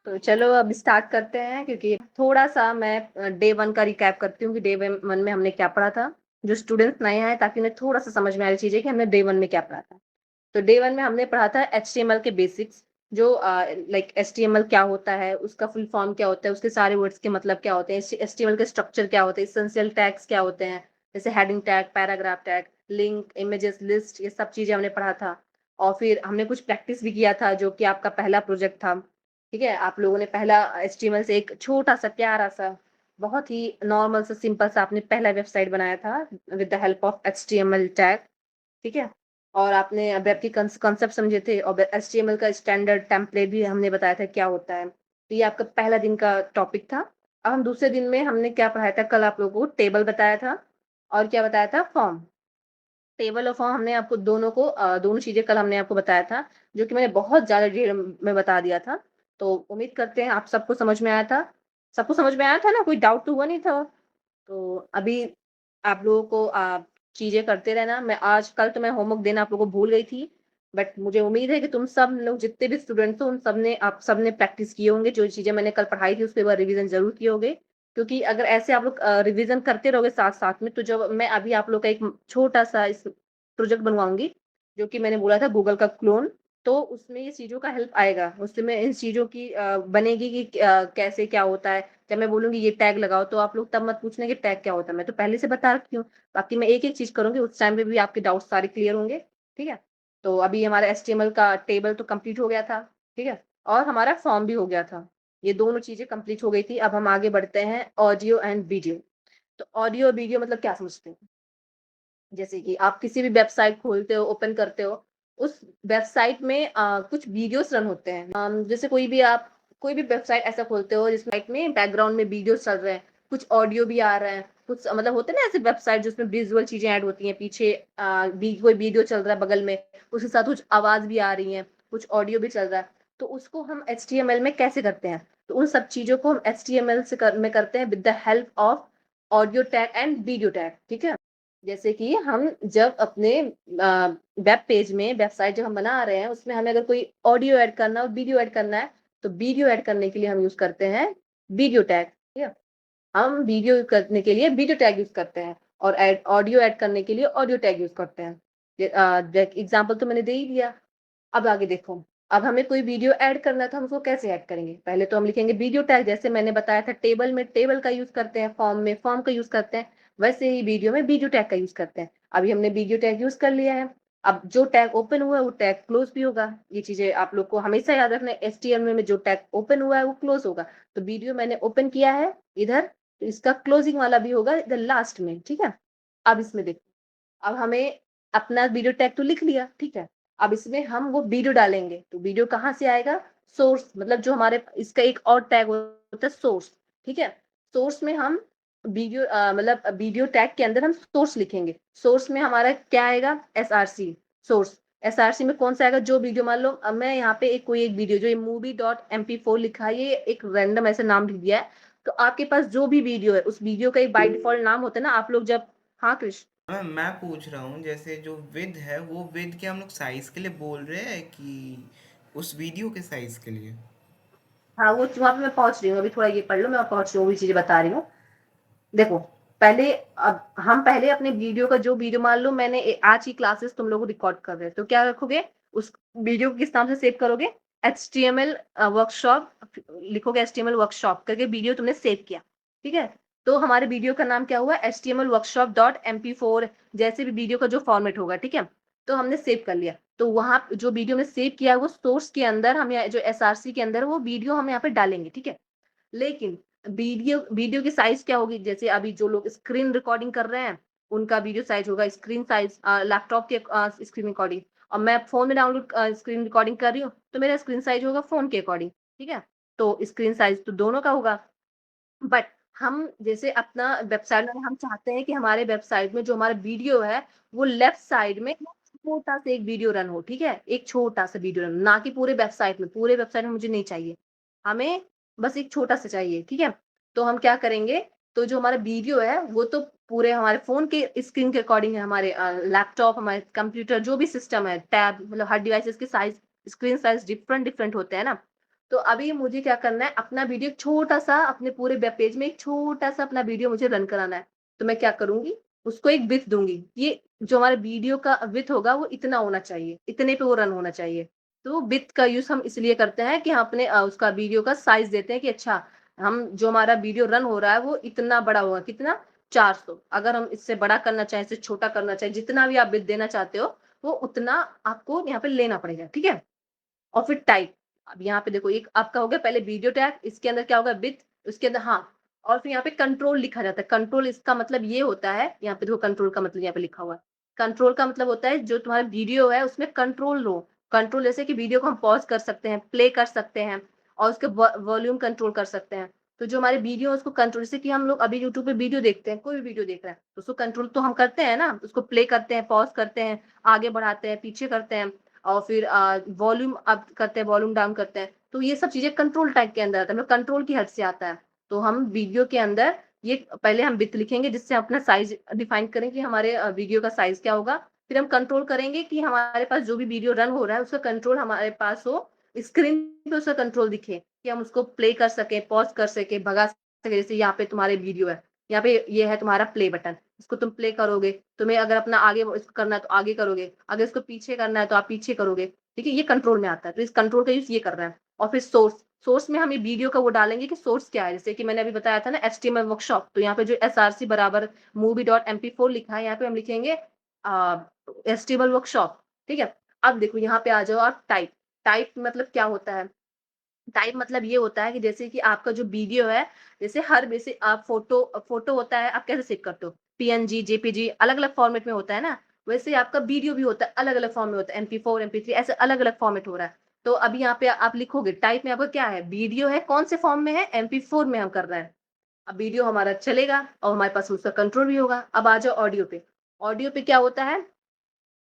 तो चलो अब स्टार्ट करते हैं, क्योंकि थोड़ा-सा मैं डे 1 का रिकैप करती हूँ कि डे वन 1 में हमने क्या पढ़ा था। जो स्टूडेंट्स नए आए ताकि उन्हें थोड़ा-सा समझ में आ रही चीज़ें कि हमने डे 1 में क्या पढ़ा था। तो डे 1 में हमने पढ़ा था एचटीएमएल के बेसिक्स, जो लाइक एचटीएमएल क्या होता है, उसका फुल फॉर्म क्या होता है, उसके सारे वर्ड्स के मतलब क्या होते हैं, एचटीएमएल के स्ट्रक्चर क्या होते हैं, एसेंशियल टैग्स क्या होते हैं, जैसे heading tag, paragraph tag, link, images, list, ये सब चीज़ें हमने पढ़ा था। और फिर हमने कुछ प्रैक्टिस भी किया था, जो कि आपका पहला प्रोजेक्ट था। ठीक है? आप लोगों ने पहला एचटीएमएल से एक छोटा-सा, प्यारा-सा, बहुत ही नॉर्मल सा, सिंपल सा आपने पहला वेबसाइट बनाया था with the help of HTML tag. ठीक है? और आपने वेब की कॉन्सेप्ट समझे थे, और एचटीएमएल का स्टैंडर्ड टेम्पलेट भी हमने बताया था क्या होता है। तो ये आपका पहला दिन का टॉपिक था। अब हम दूसरे दिन में हमने क्या पढ़ाया था, कल आप लोगों को टेबल बताया था और क्या बताया था, फॉर्म। टेबल और फॉर्म हमने आपको दोनों चीज़ें कल हमने आपको बताया था, जो कि मैंने बहुत ज़्यादा डिटेल में बता दिया था। तो उम्मीद करते हैं आप सबको समझ में आया था। सबको समझ में आया था ना? कोई डाउट तो हुआ नहीं था? तो अभी आप लोगों को चीज़ें करते रहना। मैं आज कल तो मैं होमवर्क देना आप लोगों को भूल गई थी, बट मुझे उम्मीद है कि तुम सब लोग जितने भी स्टूडेंट्स हो, उन सब ने प्रैक्टिस किए होंगे। जो चीज़ें मैंने कल पढ़ाई थी उसके बाद रिवीजन ज़रूर किए होंगे। क्योंकि अगर ऐसे आप लोग रिवीजन करते रहोगे साथ-साथ में, तो जब मैं अभी आप लोग का एक छोटा-सा इस प्रोजेक्ट बनवाऊँगी, जो कि मैंने बोला था गूगल का क्लोन, तो उसमें ये चीज़ों का हेल्प आएगा। उसमें इन चीज़ों की बनेगी कि कैसे क्या होता है। जब मैं बोलूँगी ये टैग लगाओ, तो आप लोग तब मत पूछना कि टैग क्या होता है, मैं तो पहले से बता रखी हूँ। बाकी मैं एक-एक चीज़ करूँगी, उस टाइम पे भी आपके डाउट्स सारे क्लियर होंगे, ठीक है? तो अभी हमारा एचटीएमएल का टेबल तो कंप्लीट हो गया था, ठीक है? और हमारा फॉर्म भी हो गया था। ये दोनों चीज़ें कंप्लीट हो गई थी। अब हम आगे बढ़ते हैं ऑडियो एंड वीडियो। तो ऑडियो वीडियो मतलब क्या समझते हैं? जैसे कि आप किसी भी वेबसाइट खोलते हो, ओपन करते हो, उस वेबसाइट में कुछ वीडियोज़ रन होते हैं। जैसे कोई भी वेबसाइट ऐसा खोलते हो जिसमें बैकग्राउंड में वीडियोज़ चल रहे हैं, कुछ ऑडियो भी आ रहा है, कुछ मतलब होते हैं ना ऐसे वेबसाइट जिसमें विज़ुअल चीज़ें ऐड होती हैं, पीछे कोई वीडियो चल रहा है बगल में, उसके साथ कुछ आवाज़ भी आ रही है, कुछ ऑडियो भी चल रहा है। तो उसको हम एचटीएमएल में कैसे करते हैं? तो उन सब चीज़ों को हम एचटीएमएल में करते हैं with the help of audio tag and video tag, ठीक है? जैसे कि हम जब अपने वेब पेज में वेबसाइट जब हम बना रहे हैं, उसमें हमें अगर कोई ऑडियो ऐड करना हो, वीडियो ऐड करना है, तो वीडियो ऐड करने के लिए हम यूज़ करते हैं वीडियो टैग, ठीक है? हम वीडियो करने के लिए वीडियो टैग यूज़ करते हैं, और ऑडियो ऐड करने के लिए ऑडियो टैग यूज़ करते हैं। एग्ज़ाम्पल तो मैंने दे ही दिया। अब आगे देखो, अब हमें कोई वीडियो ऐड करना है तो हम उसको कैसे ऐड करेंगे? पहले तो हम लिखेंगे वीडियो टैग, जैसे मैंने बताया था टेबल में टेबल का यूज़ करते हैं, फॉर्म में फॉर्म का यूज़ करते हैं, वैसे ही वीडियो में वीडियो टैग का यूज़ करते हैं। अभी हमने वीडियो टैग यूज़ कर लिया है, अब जो टैग ओपन हुआ है वो टैग क्लोज़ भी होगा। ये चीज़ें आप लोग को हमेशा याद रखना है, एचटीएमएल में जो टैग ओपन हुआ है वो क्लोज़ होगा। तो वीडियो मैंने ओपन किया है इधर, तो इसका क्लोजिंग वाला भी होगा इधर लास्ट में, ठीक है? अब इसमें देखो, अब हमें अपना वीडियो टैग तो लिख लिया, ठीक है? अब इसमें हम वो वीडियो डालेंगे, तो वीडियो कहाँ से आएगा? सोर्स, मतलब जो हमारे इसका एक और टैग होता है सोर्स, ठीक है? सोर्स में हम मतलब वीडियो टैग के अंदर हम सोर्स लिखेंगे। सोर्स में हमारा क्या आएगा? SRC source. एसआरसी में कौन-सा आएगा? जो वीडियो, मान लो अब मैं यहाँ पे कोई एक वीडियो, जो ये movie.mp4 लिखा है, ये एक रैंडम ऐसे नाम लिख दिया है। तो आपके पास जो भी वीडियो है, उस वीडियो का एक बाय डिफ़ॉल्ट नाम होता है ना, आप लोग जब, हाँ कृष? मैं पूछ रहा हूँ जैसे जो विद है वो विद क्या हम लोग साइज के लिए बोल रहे हैं कि उस वीडियो के साइज के लिए। हाँ, वो वहाँ पे मैं पहुँच रही हूँ, अभी थोड़ा ये पढ़ लो, मैं पहुँच रही हूँ, वही चीज़ें बता रही हूँ। देखो, पहले अपने वीडियो का जो वीडियो, मान लो मैंने आज की क्लासेस तुम लोग को रिकॉर्ड कर रहे हैं, तो क्या रखोगे? उस वीडियो को किस नाम से सेव करोगे? एचटीएमएल वर्कशॉप लिखोगे, एचटीएमएल वर्कशॉप करके वीडियो तुमने सेव किया, ठीक है? तो हमारे वीडियो का नाम क्या हुआ? एचटीएमएल वर्कशॉप डॉट MP4, जैसे भी वीडियो का जो फॉर्मेट होगा, ठीक है? तो हमने सेव कर लिया। तो वहाँ जो वीडियो में सेव किया है, वो सोर्स के अंदर हम, जो एसआरसी के अंदर, वो वीडियो हम यहाँ पे डालेंगे, ठीक है? लेकिन वीडियो वीडियो की साइज़ क्या होगी? जैसे अभी जो लोग स्क्रीन रिकॉर्डिंग कर रहे हैं, उनका वीडियो साइज़ होगा स्क्रीन साइज़, लैपटॉप के स्क्रीन रिकॉर्डिंग, और मैं फ़ोन में स्क्रीन रिकॉर्डिंग कर रही हूँ, तो मेरा स्क्रीन साइज़ होगा फ़ोन के अकॉर्डिंग, ठीक है? तो स्क्रीन साइज़ तो दोनों का होगा। बट हम जैसे अपना वेबसाइट में हम चाहते हैं कि हमारे वेबसाइट में जो हमारा वीडियो है, वो लेफ्ट साइड में छोटा-सा एक वीडियो रन हो, ठीक है? एक छोटा-सा वीडियो रन, ना कि पूरे वेबसाइट में मुझे नहीं चाहिए। हमें बस एक छोटा-सा चाहिए, ठीक है? तो हम क्या करेंगे, तो जो हमारा वीडियो है, वो तो पूरे हमारे फ़ोन के स्क्रीन के अकॉर्डिंग है, हमारे लैपटॉप, हमारे कंप्यूटर, जो भी सिस्टम है, टैब, मतलब हर डिवाइसेज़ के साइज़, स्क्रीन साइज़ डिफरेंट-डिफरेंट होते हैं ना? तो अभी मुझे क्या करना है, अपना वीडियो छोटा-सा अपने पूरे वेब पेज में एक छोटा-सा अपना वीडियो मुझे रन कराना है। तो मैं क्या करूँगी, उसको एक विड्थ दूँगी। ये जो हमारा वीडियो का विड्थ होगा वो इतना होना चाहिए, इतने पे वो रन होना चाहिए। तो विड्थ का यूज़ हम इसलिए करते हैं कि हम अपने उसका वीडियो का साइज़ देते हैं कि अच्छा, हम जो हमारा वीडियो रन हो रहा है वो इतना बड़ा होगा, कितना 400। अगर हम इससे बड़ा करना चाहें, इससे छोटा करना चाहें, जितना भी आप विड्थ देना चाहते हो, वो उतना आपको यहाँ पे लेना पड़ेगा, ठीक है? और फिर टाइप। अब यहाँ पे देखो, एक आपका हो गया पहले वीडियो टैग, इसके अंदर क्या होगा विड्थ, उसके अंदर हाँ, और फिर यहाँ पे कंट्रोल लिखा जाता है। कंट्रोल इसका मतलब ये होता है, यहाँ पे देखो कंट्रोल का मतलब यहाँ पे लिखा हुआ है। कंट्रोल का मतलब होता है जो तुम्हारा वीडियो है उसमें कंट्रोल लो। कंट्रोल जैसे कि वीडियो को हम पॉज़ कर सकते हैं, प्ले कर सकते हैं और उसके वॉल्यूम कंट्रोल कर सकते हैं। तो जो हमारे वीडियो है उसको कंट्रोल, जैसे कि हम लोग अभी यूट्यूब पे वीडियो देखते हैं, कोई भी वीडियो देख रहे हैं, तो उसको कंट्रोल तो हम करते हैं ना, उसको प्ले करते हैं, पॉज़ करते हैं, आगे बढ़ाते हैं, पीछे करते हैं। और फिर वॉल्यूम अप करते हैं, वॉल्यूम डाउन करते हैं। तो ये सब चीज़ें कंट्रोल टाइप के अंदर आता है, मतलब कंट्रोल की हद से आता है। तो हम वीडियो के अंदर ये पहले हम विड्थ लिखेंगे जिससे अपना साइज़ डिफाइन करें कि हमारे वीडियो का साइज़ क्या होगा। फिर हम कंट्रोल करेंगे कि हमारे पास जो भी वीडियो रन हो रहा है उसका कंट्रोल हमारे पास हो, स्क्रीन पे उसका कंट्रोल दिखे कि हम उसको प्ले कर सकें, पॉज़ कर सकें, भगा सकें। जैसे यहाँ पे तुम्हारे वीडियो है, यहाँ पे ये है तुम्हारा प्ले बटन, इसको तुम प्ले करोगे, तुम्हें अगर अपना आगे इसको करना है तो आगे करोगे, अगर इसको पीछे करना है तो आप पीछे करोगे, ठीक है? ये कंट्रोल में आता है, तो इस कंट्रोल का यूज़ ये कर रहा है। और फिर सोर्स, सोर्स में हम ये वीडियो का वो डालेंगे कि सोर्स क्या है, जैसे कि मैंने अभी बताया था ना एचटीएमएल वर्कशॉप, तो यहाँ पे जो एसआरसी बराबर movie.mp4 लिखा है, यहाँ पे हम लिखेंगे एचटीएमएल वर्कशॉप, ठीक है? अब देखो यहाँ पे आ जाओ आप टाइप, टाइप मतलब क्या होता है? टाइप मतलब ये होता है कि जैसे कि आपका जो वीडियो है, जैसे हर वैसे आप फ़ोटो होता है, आप कैसे सेव करते हो? पीएनजी, जेपीजी अलग-अलग फॉर्मेट में होता है ना? वैसे आपका वीडियो भी होता है, अलग-अलग फॉर्म में होता है, एमपी4, एमपी3 ऐसे अलग-अलग फॉर्मेट हो रहा है। तो अभी यहाँ पे आप लिखोगे टाइप में आपका क्या है? वीडियो है, कौन से फॉर्म में है? एमपी4 में हम कर रहे हैं। अब वीडियो हमारा चलेगा और हमारे पास उसका कंट्रोल भी होगा। अब आ जाओ ऑडियो पे। ऑडियो पे क्या होता है?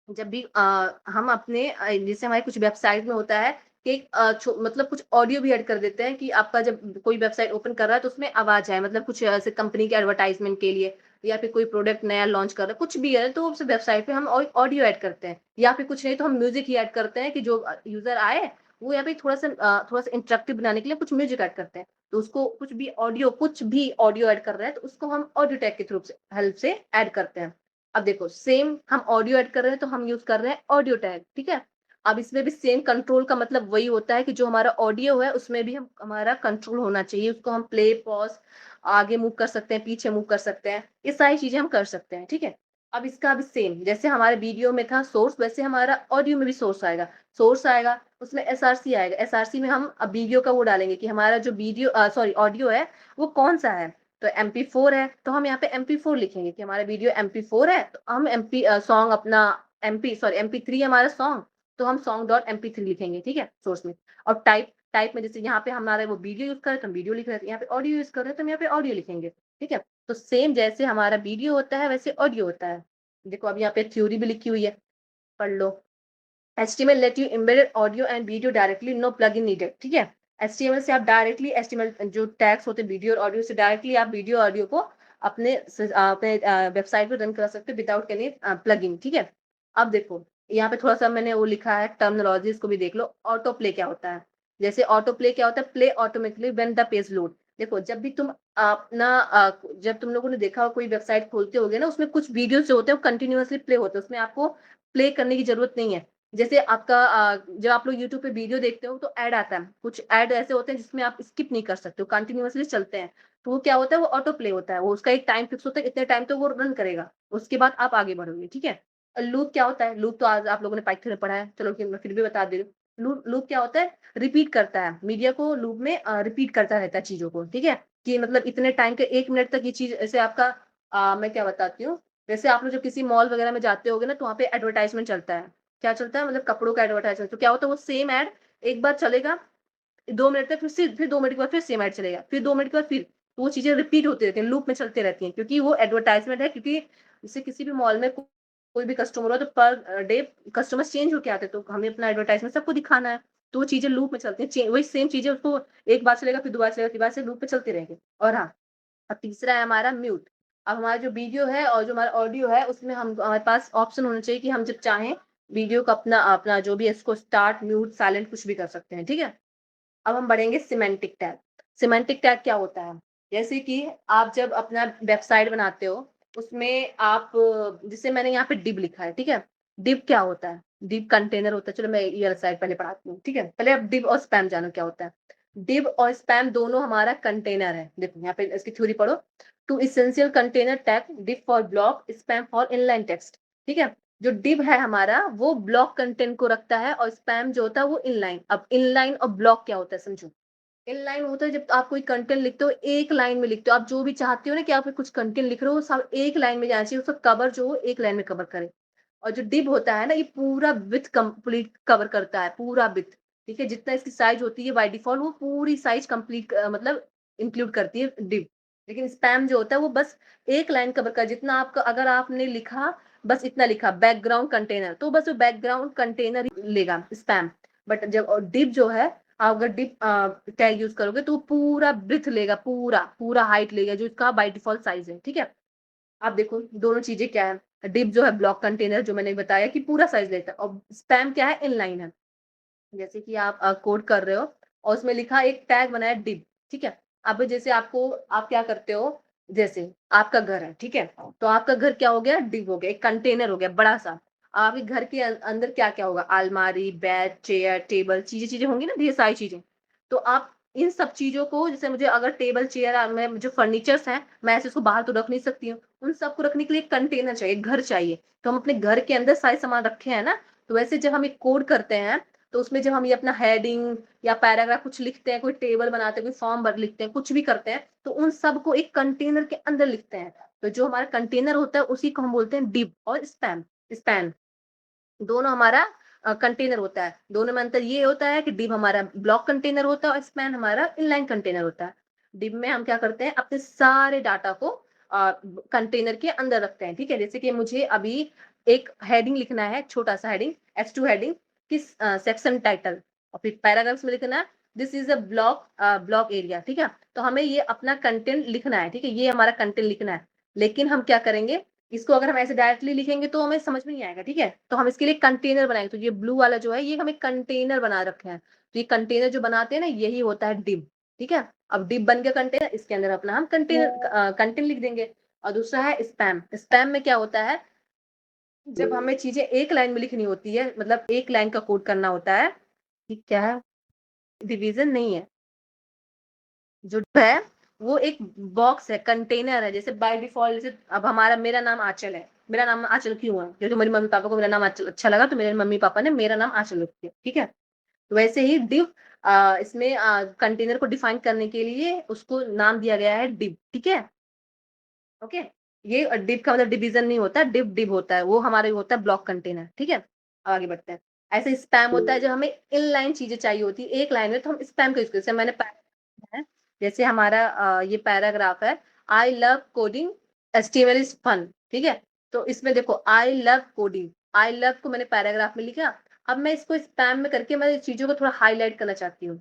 जब भी हम अपने जैसे हमारी कुछ वेबसाइट में होता है कि मतलब कुछ ऑडियो भी ऐड कर देते हैं कि आपका जब कोई वेबसाइट ओपन कर रहा है तो उसमें आवाज़ आए, मतलब कुछ ऐसे कंपनी के एडवर्टाइज़मेंट के लिए या फिर कोई प्रोडक्ट नया लॉन्च कर रहा है, कुछ भी है तो उस वेबसाइट पे हम ऑडियो ऐड करते हैं या फिर कुछ नहीं तो हम म्यूज़िक ही ऐड करते हैं कि जो यूज़र आए वो यहाँ पे थोड़ा-सा इंटरेक्टिव बनाने के लिए कुछ म्यूज़िक ऐड करते हैं। तो उसको कुछ भी ऑडियो ऐड कर रहे हैं तो उसको हम ऑडियो टैग के थ्रू से हेल्प से ऐड करते हैं। अब देखो सेम हम ऑडियो ऐड कर रहे हैं तो हम यूज़ कर रहे हैं ऑडियो टैग, ठीक है? अब इसमें भी सेम कंट्रोल का मतलब वही होता है कि जो हमारा ऑडियो है उसमें भी हम हमारा कंट्रोल होना चाहिए। उसको हम प्ले, पॉज़, आगे मूव कर सकते हैं, पीछे मूव कर सकते हैं। ये सारी चीज़ें हम कर सकते हैं, ठीक है? अब इसका भी सेम जैसे हमारे वीडियो में था सोर्स वैसे हमारा ऑडियो में भी सोर्स आएगा। सोर्स आएगा, उसमें एसआरसी आएगा। एसआरसी में हम अब वीडियो का वो डालेंगे कि हमारा जो सॉरी ऑडियो है वो कौन-सा है? तो एमपी4 है, तो हम यहाँ पे एमपी4 लिखेंगे कि हमारा वीडियो एमपी4 है, तो हम सॉन्ग अपना एमपी3 हमारा सॉन्ग, तो हम सॉन्ग डॉट एमपी3 लिखेंगे, ठीक है? सोर्स में। और टाइप टाइप में जैसे यहाँ पे हमारा वो वीडियो यूज़ कर रहे हैं, तो हम वीडियो लिख रहे हैं, यहाँ पे ऑडियो यूज़ कर रहे हैं, तो हम यहाँ पे ऑडियो लिखेंगे, ठीक है? तो सेम जैसे हमारा वीडियो होता है, वैसे ऑडियो होता है। देखो अब यहाँ पे थ्योरी भी लिखी हुई है, पढ़ लो। HTML let you embedded audio and video directly, no plugin needed, ठीक है? HTML से आप डायरेक्टली HTML जो टैग्स होते हैं वीडियो और ऑडियो से डायरेक्टली आप वीडियो ऑडियो को अपने वेबसाइट पे रन करा सकते हो विदाउट एनी प्लगइन, ठीक है? अब देखो यहाँ पे थोड़ा-सा मैंने वो लिखा है टर्मिनोलॉजीज़ को भी देख लो। ऑटो प्ले क्या होता है? जैसे ऑटो प्ले क्या होता है? Play automatically when the page load. देखो जब भी तुम जब तुम लोगों ने देखा हो कोई वेबसाइट खोलते होगे ना उसमें कुछ वीडियोज़ जो होते हैं वो कंटीन्यूअसली प्ले होते हैं। उसमें आपको प्ले करने की ज़रूरत नहीं है। जैसे आपका जब आप लोग यूट्यूब पे वीडियो देखते हो तो ऐड आता है। कुछ ऐड ऐसे होते हैं जिसमें आप स्किप नहीं कर सकते हो, कंटीन्यूअसली चलते हैं। तो वो क्या होता है वो ऑटो प्ले होता है। वो उसका एक टाइम फिक्स होता है, इतने टाइम तो वो रन करेगा। उसके बाद आप आगे बढ़ोगे, ठीक है? लूप क्या होता है? लूप तो आज आप लोगों ने पाइथन में पढ़ा है। चलो मैं फिर भी बता दे रही हूँ। लूप लूप क्या होता है? रिपीट करता है। मीडिया को लूप में रिपीट करता रहता है चीज़ों को, ठीक है? कि मतलब इतने टाइम के 1 मिनट तक ये चीज़ ऐसे आपका मैं क्या बताती हूँ, जैसे आप लोग जब किसी मॉल वगैरह में जाते होगे ना तो वहाँ पे एडवर्टाइज़मेंट चलता है। क्या चलता है? मतलब कपड़ों का एडवर्टाइज़मेंट। तो क्या होता है वो सेम ऐड एक बार चलेगा, 2 मिनट तक फिर 2 मिनट के बाद फिर सेम ऐड चलेगा, फिर 2 मिनट के बाद फिर। तो वो चीज़ें रिपीट होती रहती हैं, लूप में चलती रहती हैं क्योंकि वो एडवर्टाइज़मेंट है क्योंकि जैसे किसी भी मॉल में कोई भी कस्टमर हो तो पर डे कस्टमर्स चेंज होके आते हैं, तो हमें अपना एडवर्टाइज़मेंट सबको दिखाना है। तो वो चीज़ें लूप में चलती हैं, वही सेम चीज़ें उसको एक बार चलेगा, फिर दोबारा चलेगा, तीसरी बार से लूप पे चलती रहेंगी। और हाँ, अब तीसरा है हमारा म्यूट। अब हमारा जो वीडियो है और जो हमारा ऑडियो है उसमें हम हमारे पास ऑप्शन होना चाहिए कि हम जब चाहें वीडियो को अपना अपना जो भी है इसको स्टार्ट, म्यूट, साइलेंट कुछ भी कर सकते हैं, ठीक है? अब हम बढ़ेंगे सिमेंटिक टैग। सिमेंटिक टैग क्या होता है? जैसे कि आप जब अपना वेबसाइट बनाते हो, उसमें आप जैसे मैंने यहाँ पे डिव लिखा है, ठीक है? डिव क्या होता है? डिव कंटेनर होता है। चलो मैं ये वाला साइड पहले पढ़ाती हूँ, ठीक है? पहले आप डिव और स्पैम जानो क्या होता है। डिव और स्पैम दोनों हमारा कंटेनर है। देखो यहाँ पे इसकी थ्योरी पढ़ो। Two essential container tag, div for block, span for inline text, ठीक है? जो डिव है हमारा वो ब्लॉक कंटेंट को रखता है और स्पैम जो होता है वो इनलाइन। अब इनलाइन और ब्लॉक क्या होता है समझो। इनलाइन होता है जब आप कोई कंटेंट लिखते हो, एक लाइन में लिखते हो, आप जो भी चाहते हो ना कि आप कुछ कंटेंट लिख रहे हो, सब एक लाइन में जाना चाहिए, उसका कवर जो हो एक लाइन में कवर करे। और जो डिव होता है ना, ये पूरा विथ कंप्लीट कवर करता है, पूरा विथ, ठीक है? जितना इसकी साइज होती है बाय डिफॉल्ट वो पूरी साइज कंप्लीट मतलब इंक्लूड करती है डिव। लेकिन स्पैम जो होता है वो बस एक लाइन कवर कर, जितना आपका अगर आपने लिखा, बस इतना लिखा बैकग्राउंड कंटेनर, तो बस वो बैकग्राउंड कंटेनर ही लेगा स्पैम। बट जब डिव जो है, आप अगर डिप टैग यूज करोगे तो पूरा ब्रिथ लेगा, पूरा पूरा हाइट लेगा जो इसका बाय डिफॉल्ट साइज है, ठीक है? आप देखो दोनों चीजें क्या है। डिप जो है ब्लॉक कंटेनर, जो मैंने बताया कि पूरा साइज लेता है, और स्पैम क्या है, इनलाइन है। जैसे कि आप कोड कर रहे हो और उसमें लिखा एक टैग बनाया डिप, ठीक है? अब जैसे आपको, आप क्या करते हो, जैसे आपका घर है, ठीक है? तो आपका घर क्या हो गया, डिप हो गया, एक कंटेनर हो गया बड़ा सा। आपके घर के अंदर क्या क्या होगा, अलमारी, बेड, चेयर, टेबल, चीजें चीजें होंगी ना, ढेर सारी चीजें। तो आप इन सब चीजों को, जैसे मुझे अगर टेबल चेयर में जो फर्नीचर्स हैं, मैं ऐसे उसको बाहर तो रख नहीं सकती हूँ, उन सबको रखने के लिए एक कंटेनर चाहिए, घर चाहिए। तो हम अपने घर के अंदर सारे सामान रखे हैं ना, तो वैसे जब हम एक कोड करते हैं, तो उसमें जब हम ये अपना हेडिंग या पैराग्राफ कुछ लिखते हैं, कोई टेबल बनाते हैं, कोई फॉर्म भर लिखते हैं, कुछ भी करते हैं, तो उन सबको एक कंटेनर के अंदर लिखते हैं। तो जो हमारा कंटेनर होता है उसी को हम बोलते हैं डिव और स्पैम, स्पैन। दोनों हमारा कंटेनर होता है। दोनों में अंतर ये होता है कि डिव हमारा ब्लॉक कंटेनर होता है और स्पैन हमारा इनलाइन कंटेनर होता है। डिव में हम क्या करते हैं, अपने सारे डाटा को कंटेनर के अंदर रखते हैं, ठीक है? जैसे कि मुझे अभी एक हेडिंग लिखना है, छोटा सा हेडिंग, H2 हेडिंग, किस सेक्शन टाइटल, और फिर पैराग्राफ्स में लिखना है this is a block, block area, ठीक है? तो हमें ये अपना कंटेंट लिखना है, ठीक है? ये हमारा कंटेंट लिखना है। लेकिन हम क्या करेंगे, इसको अगर हम ऐसे डायरेक्टली लिखेंगे तो हमें समझ में नहीं आएगा, ठीक है? तो हम इसके लिए कंटेनर बनाएंगे। तो ये ब्लू वाला जो है, ये हमें कंटेनर बना रखे हैं। तो ये कंटेनर जो बनाते हैं ना, यही होता है डिव, ठीक है? अब डिव बन गया कंटेनर, इसके अंदर अपना हम कंटेनर कंटेंट लिख देंगे। और दूसरा है स्पैम। स्पैम में क्या होता है, जब हमें चीजें एक लाइन में लिखनी होती है, मतलब एक लाइन का कोड करना होता है, ठीक क्या है, डिवीजन नहीं है, जो है वो एक बॉक्स है, कंटेनर है। जैसे बाय डिफॉल्ट, जैसे अब हमारा, मेरा नाम आंचल है, मेरा नाम आंचल क्यों है, क्योंकि मेरी मम्मी पापा को मेरा नाम आंचल अच्छा लगा, तो मेरे मम्मी पापा ने मेरा नाम आंचल रख दिया, ठीक है? तो वैसे ही डिव, इसमें कंटेनर को डिफाइन करने के लिए उसको नाम दिया गया है डिव, ठीक है? ओके। ये डिव का मतलब डिवीजन नहीं होता, डिव डिव होता है, वो हमारे होता है ब्लॉक कंटेनर, ठीक है? अब आगे बढ़ते हैं। ऐसे स्पैम होता है, जब हमें इनलाइन चीजें चाहिए होती है एक लाइन में, तो हम स्पैम का यूज करते हैं। मैंने है, जैसे हमारा ये पैराग्राफ है, I love coding, HTML is fun, ठीक है? तो इसमें देखो I love coding, I love को मैंने पैराग्राफ में लिखा। अब मैं इसको स्पैम में करके मैं चीजों को थोड़ा हाईलाइट करना चाहती हूँ,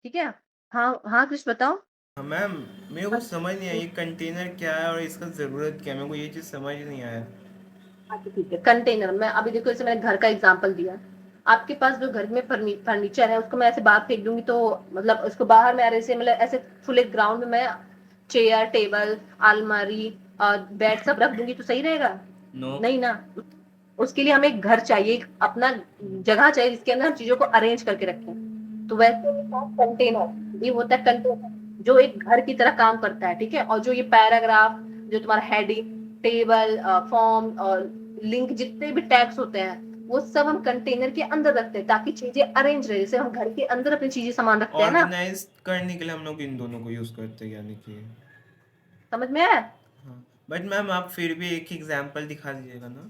ठीक है? हाँ हाँ, कृष्ण बताओ। हाँ मैम, मेरे को समझ नहीं आई ये कंटेनर क्या है और इसका ज़रूरत क्या है, मेरे को ये चीज़ समझ नहीं आया। अच्छा ठीक है, कंटेनर में अभी देखो, जैसे मैंने घर का एग्जांपल दिया, आपके पास जो घर में फर्नीचर है उसको मैं ऐसे बाहर फेंक दूंगी, तो मतलब उसको बाहर में ऐसे, मतलब ऐसे खुले ग्राउंड में मैं चेयर, टेबल, अलमारी और बेड सब रख दूंगी तो सही रहेगा? नो। नहीं ना। उसके लिए हमें एक घर चाहिए, एक अपना जगह चाहिए जिसके अंदर हम चीजों को अरेंज करके रखें। तो वैसे ही कंटेनर, ये होता है कंटेनर जो एक घर की तरह काम करता है, ठीक है? और जो ये पैराग्राफ, जो तुम्हारा हेडिंग, टेबल, फॉर्म और लिंक, जितने भी टैग्स होते हैं, वो सब हम कंटेनर के अंदर रखते हैं ताकि चीजें अरेंज रहे, जैसे हम घर के अंदर अपनी चीजें सामान रखते हैं ना। ऑर्गेनाइज करने के लिए हम लोग इन दोनों को यूज़ करते हैं, यानी कि। समझ में आया? हाँ, बट मैम आप फिर भी एक एग्जांपल दिखा दीजिएगा ना।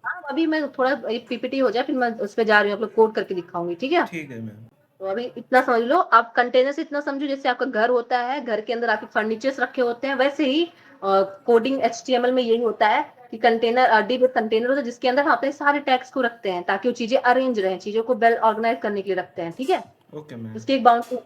हाँ, अभी मैं थोड़ा एक पीपीटी हो जाए फिर मैं उस पर जा रही हूँ, आप लोग कोड करके दिखाऊंगी, ठीक है? ठीक है मैम। तो अभी इतना समझ लो, आप कंटेनर से इतना समझो, जैसे आपका घर होता है, घर के अंदर आपके फर्नीचर्स रखे होते हैं, वैसे ही कोडिंग एचटीएमएल में यही होता है कि कंटेनर, डिव कंटेनर होता है जिसके अंदर हम अपने सारे टैग्स को रखते हैं ताकि वो चीजें अरेंज रहें, चीजों को वेल ऑर्गेनाइज करने के लिए रखते हैं, ठीक है? Okay ma'am. उसकी एक बाउंड्री।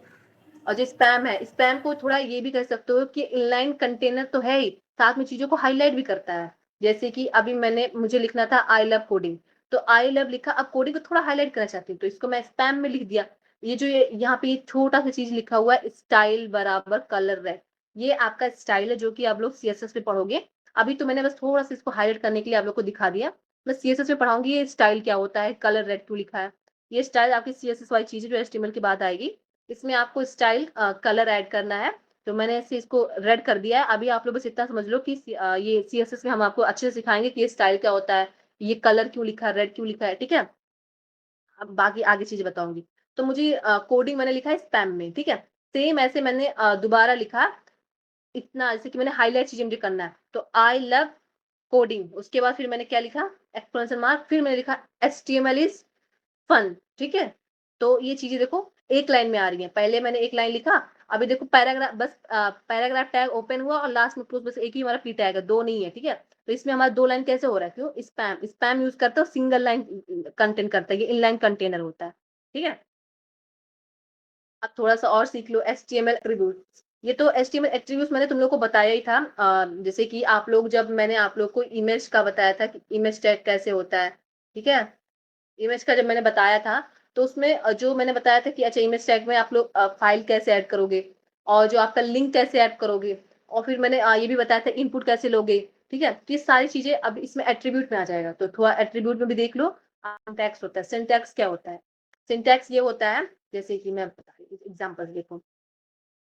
और जो स्पैम है, स्पैम को थोड़ा ये भी कर सकते हो कि इनलाइन कंटेनर तो है ही, साथ में चीजों को हाईलाइट भी करता है। जैसे कि अभी मैंने, मुझे लिखना था आई लव कोडिंग, तो आई लव लिखा, अब कोडिंग को थोड़ा हाईलाइट करना चाहती हूँ तो इसको मैं स्पैम में लिख दिया। ये जो ये यहाँ पे ये छोटा सा चीज लिखा हुआ है स्टाइल बराबर कलर रेड, ये आपका स्टाइल है जो कि आप लोग सीएसएस में पढ़ोगे। अभी तो मैंने बस थोड़ा सा इसको हाईलाइट करने के लिए आप लोग को दिखा दिया। मैं सीएसएस में पढ़ाऊंगी ये स्टाइल क्या होता है, कलर रेड क्यों लिखा है। ये स्टाइल आपकी सीएसएस वाली चीज है जो एचटीएमएल की बात आएगी। इसमें आपको स्टाइल कलर ऐड करना है, तो मैंने ऐसे इसको रेड कर दिया है। अभी आप लोग बस इतना समझ लो कि ये सीएसएस में हम आपको अच्छे से सिखाएंगे कि ये स्टाइल क्या होता है, ये कलर क्यों लिखा है, रेड क्यों लिखा है, ठीक है। अब बाकी आगे चीजें बताऊंगी। तो मुझे कोडिंग मैंने लिखा है स्पैम में, ठीक है। सेम ऐसे मैंने दोबारा लिखा इतना, जैसे कि मैंने हाईलाइट चीजें मुझे करना है, तो आई लव कोडिंग, उसके बाद फिर मैंने क्या लिखा, एक्सक्लेमेशन मार्क, फिर मैंने लिखा एचटीएमएल इज फन, ठीक है। तो ये चीजें देखो एक लाइन में आ रही है, पहले मैंने एक लाइन लिखा, अभी देखो पैराग्राफ, बस पैराग्राफ टैग ओपन हुआ और लास्ट में क्लोज, बस एक ही हमारा पी टैग है, दो नहीं है, ठीक है। तो इसमें हमारा दो लाइन कैसे हो रहा है, क्यों, स्पैम स्पैम यूज करते हो, सिंगल लाइन कंटेंट करता है, ये इनलाइन कंटेनर होता है, ठीक है। अब थोड़ा सा और सीख लो एचटीएमएल एट्रीब्यूट्स। ये तो एचटीएमएल एट्रीब्यूट्स मैंने तुम लोग को बताया ही था। जैसे कि आप लोग, जब मैंने आप लोग को इमेज का बताया था कि इमेज टैग कैसे होता है, ठीक है। इमेज का जब मैंने बताया था, तो उसमें जो मैंने बताया था कि अच्छा इमेज टैग में आप लोग फाइल कैसे ऐड करोगे, और जो आपका लिंक कैसे ऐड करोगे, और फिर मैंने ये भी बताया था इनपुट कैसे लोगे, ठीक है। तो ये सारी चीजें अब इसमें एट्रीब्यूट में आ जाएगा, तो थोड़ा एट्रीब्यूट में भी देख लो। सिंटैक्स होता है, सिंटैक्स क्या होता है, सिंटैक्स ये होता है, जैसे कि मैं बता रही हूँ एग्जाम्पल देखो,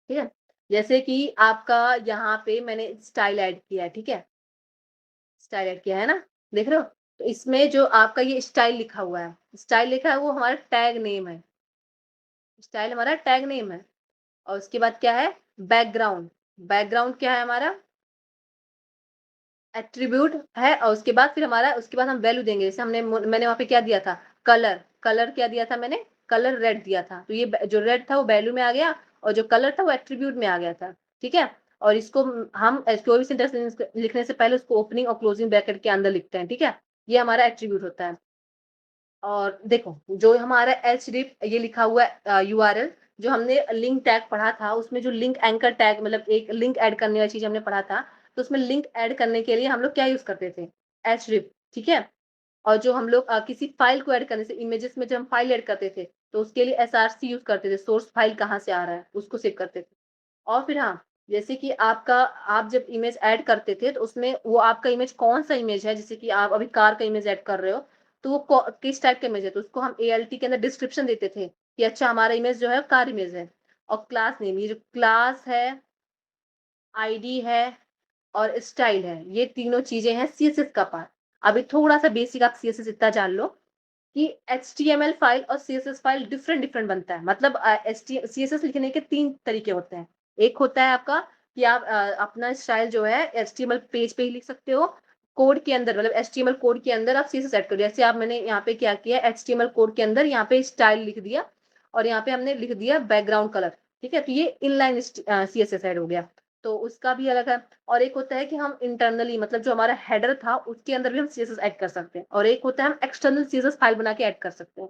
ठीक है। जैसे कि आपका यहाँ पे मैंने स्टाइल ऐड किया है, ठीक है, स्टाइल ऐड किया है ना, देख रहे हो। तो इसमें जो आपका ये स्टाइल लिखा हुआ है, स्टाइल लिखा है, वो हमारा टैग नेम है, स्टाइल हमारा टैग नेम है। और उसके बाद क्या है, बैकग्राउंड, बैकग्राउंड क्या है हमारा, एट्रीब्यूट है। और उसके बाद फिर हमारा, उसके बाद हम वैल्यू देंगे, जैसे मैंने वहां पे क्या दिया था, कलर, कलर क्या दिया था मैंने, कलर रेड दिया था, तो ये जो रेड था वो वैल्यू में आ गया, और जो कलर था वो एट्रीब्यूट में आ गया था, ठीक है। और इसको हम कोई भी सिंटेक्स लिखने से पहले उसको ओपनिंग और क्लोजिंग ब्रैकेट के अंदर लिखते हैं, ठीक है। ये हमारा एट्रीब्यूट होता है। और देखो जो हमारा एच डिप ये लिखा हुआ है यूआरएल, जो हमने लिंक टैग पढ़ा था, उसमें जो लिंक एंकर टैग, मतलब एक लिंक ऐड करने वाली चीज हमने पढ़ा था, तो उसमें लिंक ऐड करने के लिए हम लोग क्या यूज करते थे, एच डिप, ठीक है। और जो हम लोग किसी फाइल को ऐड करने से, इमेजेस में जब हम फाइल ऐड करते थे, तो उसके लिए एसआरसी यूज करते थे, सोर्स फाइल कहाँ से आ रहा है उसको सेव करते थे। और फिर हाँ, जैसे कि आपका, आप जब इमेज ऐड करते थे, तो उसमें वो आपका इमेज कौन सा इमेज है, जैसे कि आप अभी कार का इमेज ऐड कर रहे हो, तो वो किस टाइप का इमेज है, तो उसको हम एएलटी के अंदर डिस्क्रिप्शन देते थे कि अच्छा हमारा इमेज जो है कार इमेज है। और क्लास नेम, ये जो क्लास है, आईडी है, और स्टाइल है, ये तीनों चीजें हैं सीएसएस का पार्ट। अभी थोड़ा सा बेसिक आप सीएसएस इतना जान लो कि एचटीएमएल फाइल और सीएसएस फाइल डिफरेंट डिफरेंट बनता है, मतलब सीएसएस लिखने के तीन तरीके होते हैं। एक होता है आपका कि आप अपना स्टाइल जो है एचटीएमएल पेज पे ही लिख सकते हो, कोड के अंदर, मतलब एचटीएमएल कोड के अंदर आप सीएसएस ऐड करो, जैसे आप, मैंने यहाँ पे क्या किया, एचटीएमएल कोड के अंदर यहाँ पे स्टाइल लिख दिया, और यहाँ पे हमने लिख दिया बैकग्राउंड कलर, ठीक है। तो ये इनलाइन सीएसएस ऐड हो गया, तो उसका भी अलग है। और एक होता है कि हम इंटरनली, मतलब जो हमारा हेडर था उसके अंदर भी हम सीएसएस ऐड कर सकते हैं, और एक होता है हम एक्सटर्नल सीएसएस फाइल बना के ऐड कर सकते हैं।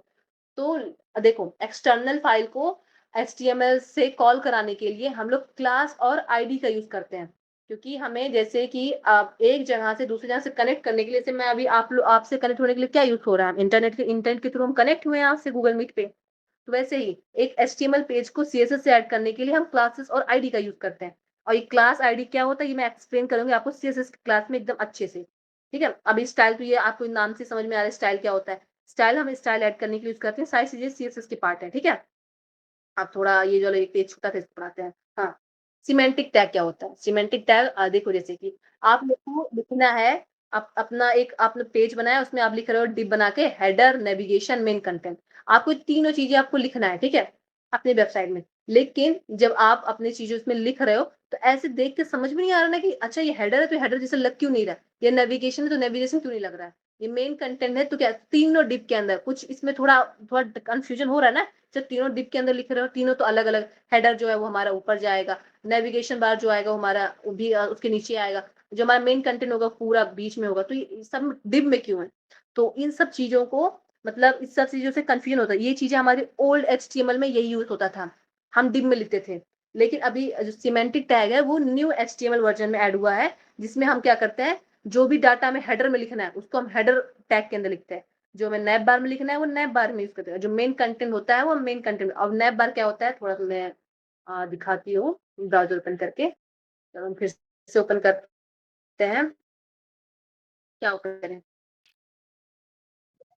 तो देखो एक्सटर्नल फाइल को एचटीएमएल से कॉल कराने के लिए हम लोग क्लास और आईडी का यूज करते हैं, क्योंकि हमें, जैसे कि आप एक जगह से दूसरी जगह से कनेक्ट करने के लिए, जैसे मैं अभी आप लोग आपसे कनेक्ट होने के लिए क्या यूज हो रहा है, इंटरनेट के थ्रू हम कनेक्ट हुए हैं आपसे गूगल मीट पे। तो वैसे ही एक एचटीएमएल पेज को सीएसएस से ऐड करने के लिए हम क्लासेस और आईडी का यूज करते हैं। और ये क्लास आईडी क्या होता है, ये मैं एक्सप्लेन करूंगी आपको सीएसएस क्लास में एकदम अच्छे से, ठीक है। अभी स्टाइल तो ये आपको नाम से समझ में आ रहा है स्टाइल क्या होता है, स्टाइल हम स्टाइल ऐड करने के लिए यूज करते हैं, सारी चीजें सीएसएस के पार्ट है, ठीक है। अब थोड़ा ये जो एक पेज छोटा था इसको पढ़ाते हैं। हाँ, सिमेंटिक टैग क्या होता है, सिमेंटिक टैग देखो, जैसे कि आप लोग को लिखना है, आप अपना एक आपने पेज बनाया, उसमें आप लिख रहे हो डिप बना के, हेडर, नेविगेशन, मेन कंटेंट, आपको तीनों चीजें आपको लिखना है, ठीक है, अपने वेबसाइट में। लेकिन जब आप अपनी चीजें उसमें लिख रहे हो, तो ऐसे देख के समझ में नहीं आ रहा ना कि अच्छा ये हेडर है तो हेडर जैसे लग क्यों नहीं रहा, ये नेविगेशन है तो नेविगेशन क्यों नहीं लग रहा है, ये मेन कंटेंट है तो क्या, तीनों डिप के अंदर कुछ इसमें थोड़ा थोड़ा कंफ्यूजन हो रहा है ना। जब तीनों डिप के अंदर लिख रहे हो, तीनों तो अलग अलग, हेडर जो है वो हमारा ऊपर जाएगा, नेविगेशन बार जो आएगा वो हमारा भी उसके नीचे आएगा, जो हमारा मेन कंटेंट होगा पूरा बीच में होगा, तो ये सब डिप में क्यों है। तो इन सब चीजों को, मतलब इस सब चीजों से कंफ्यूजन होता है, ये चीजें हमारे ओल्ड एचटीएमएल में यही यूज होता था, हम डिप में लिखते थे। लेकिन अभी जो सिमेंटिक टैग है वो न्यू एचटीएमएल वर्जन में ऐड हुआ है, जिसमें हम क्या करते हैं, जो भी डाटा हमें हेडर में लिखना है उसको हम हेडर टैग के अंदर लिखते हैं, जो हमें नैप बार में लिखना है वो नैप बार में यूज करते हैं, जो मेन कंटेंट होता है वो मेन कंटेंट। अब नैप बार क्या होता है, थोड़ा सा मैं दिखाती हूँ ब्राउजर ओपन करके। तो हम फिर से ओपन करते हैं, क्या ओपन करें,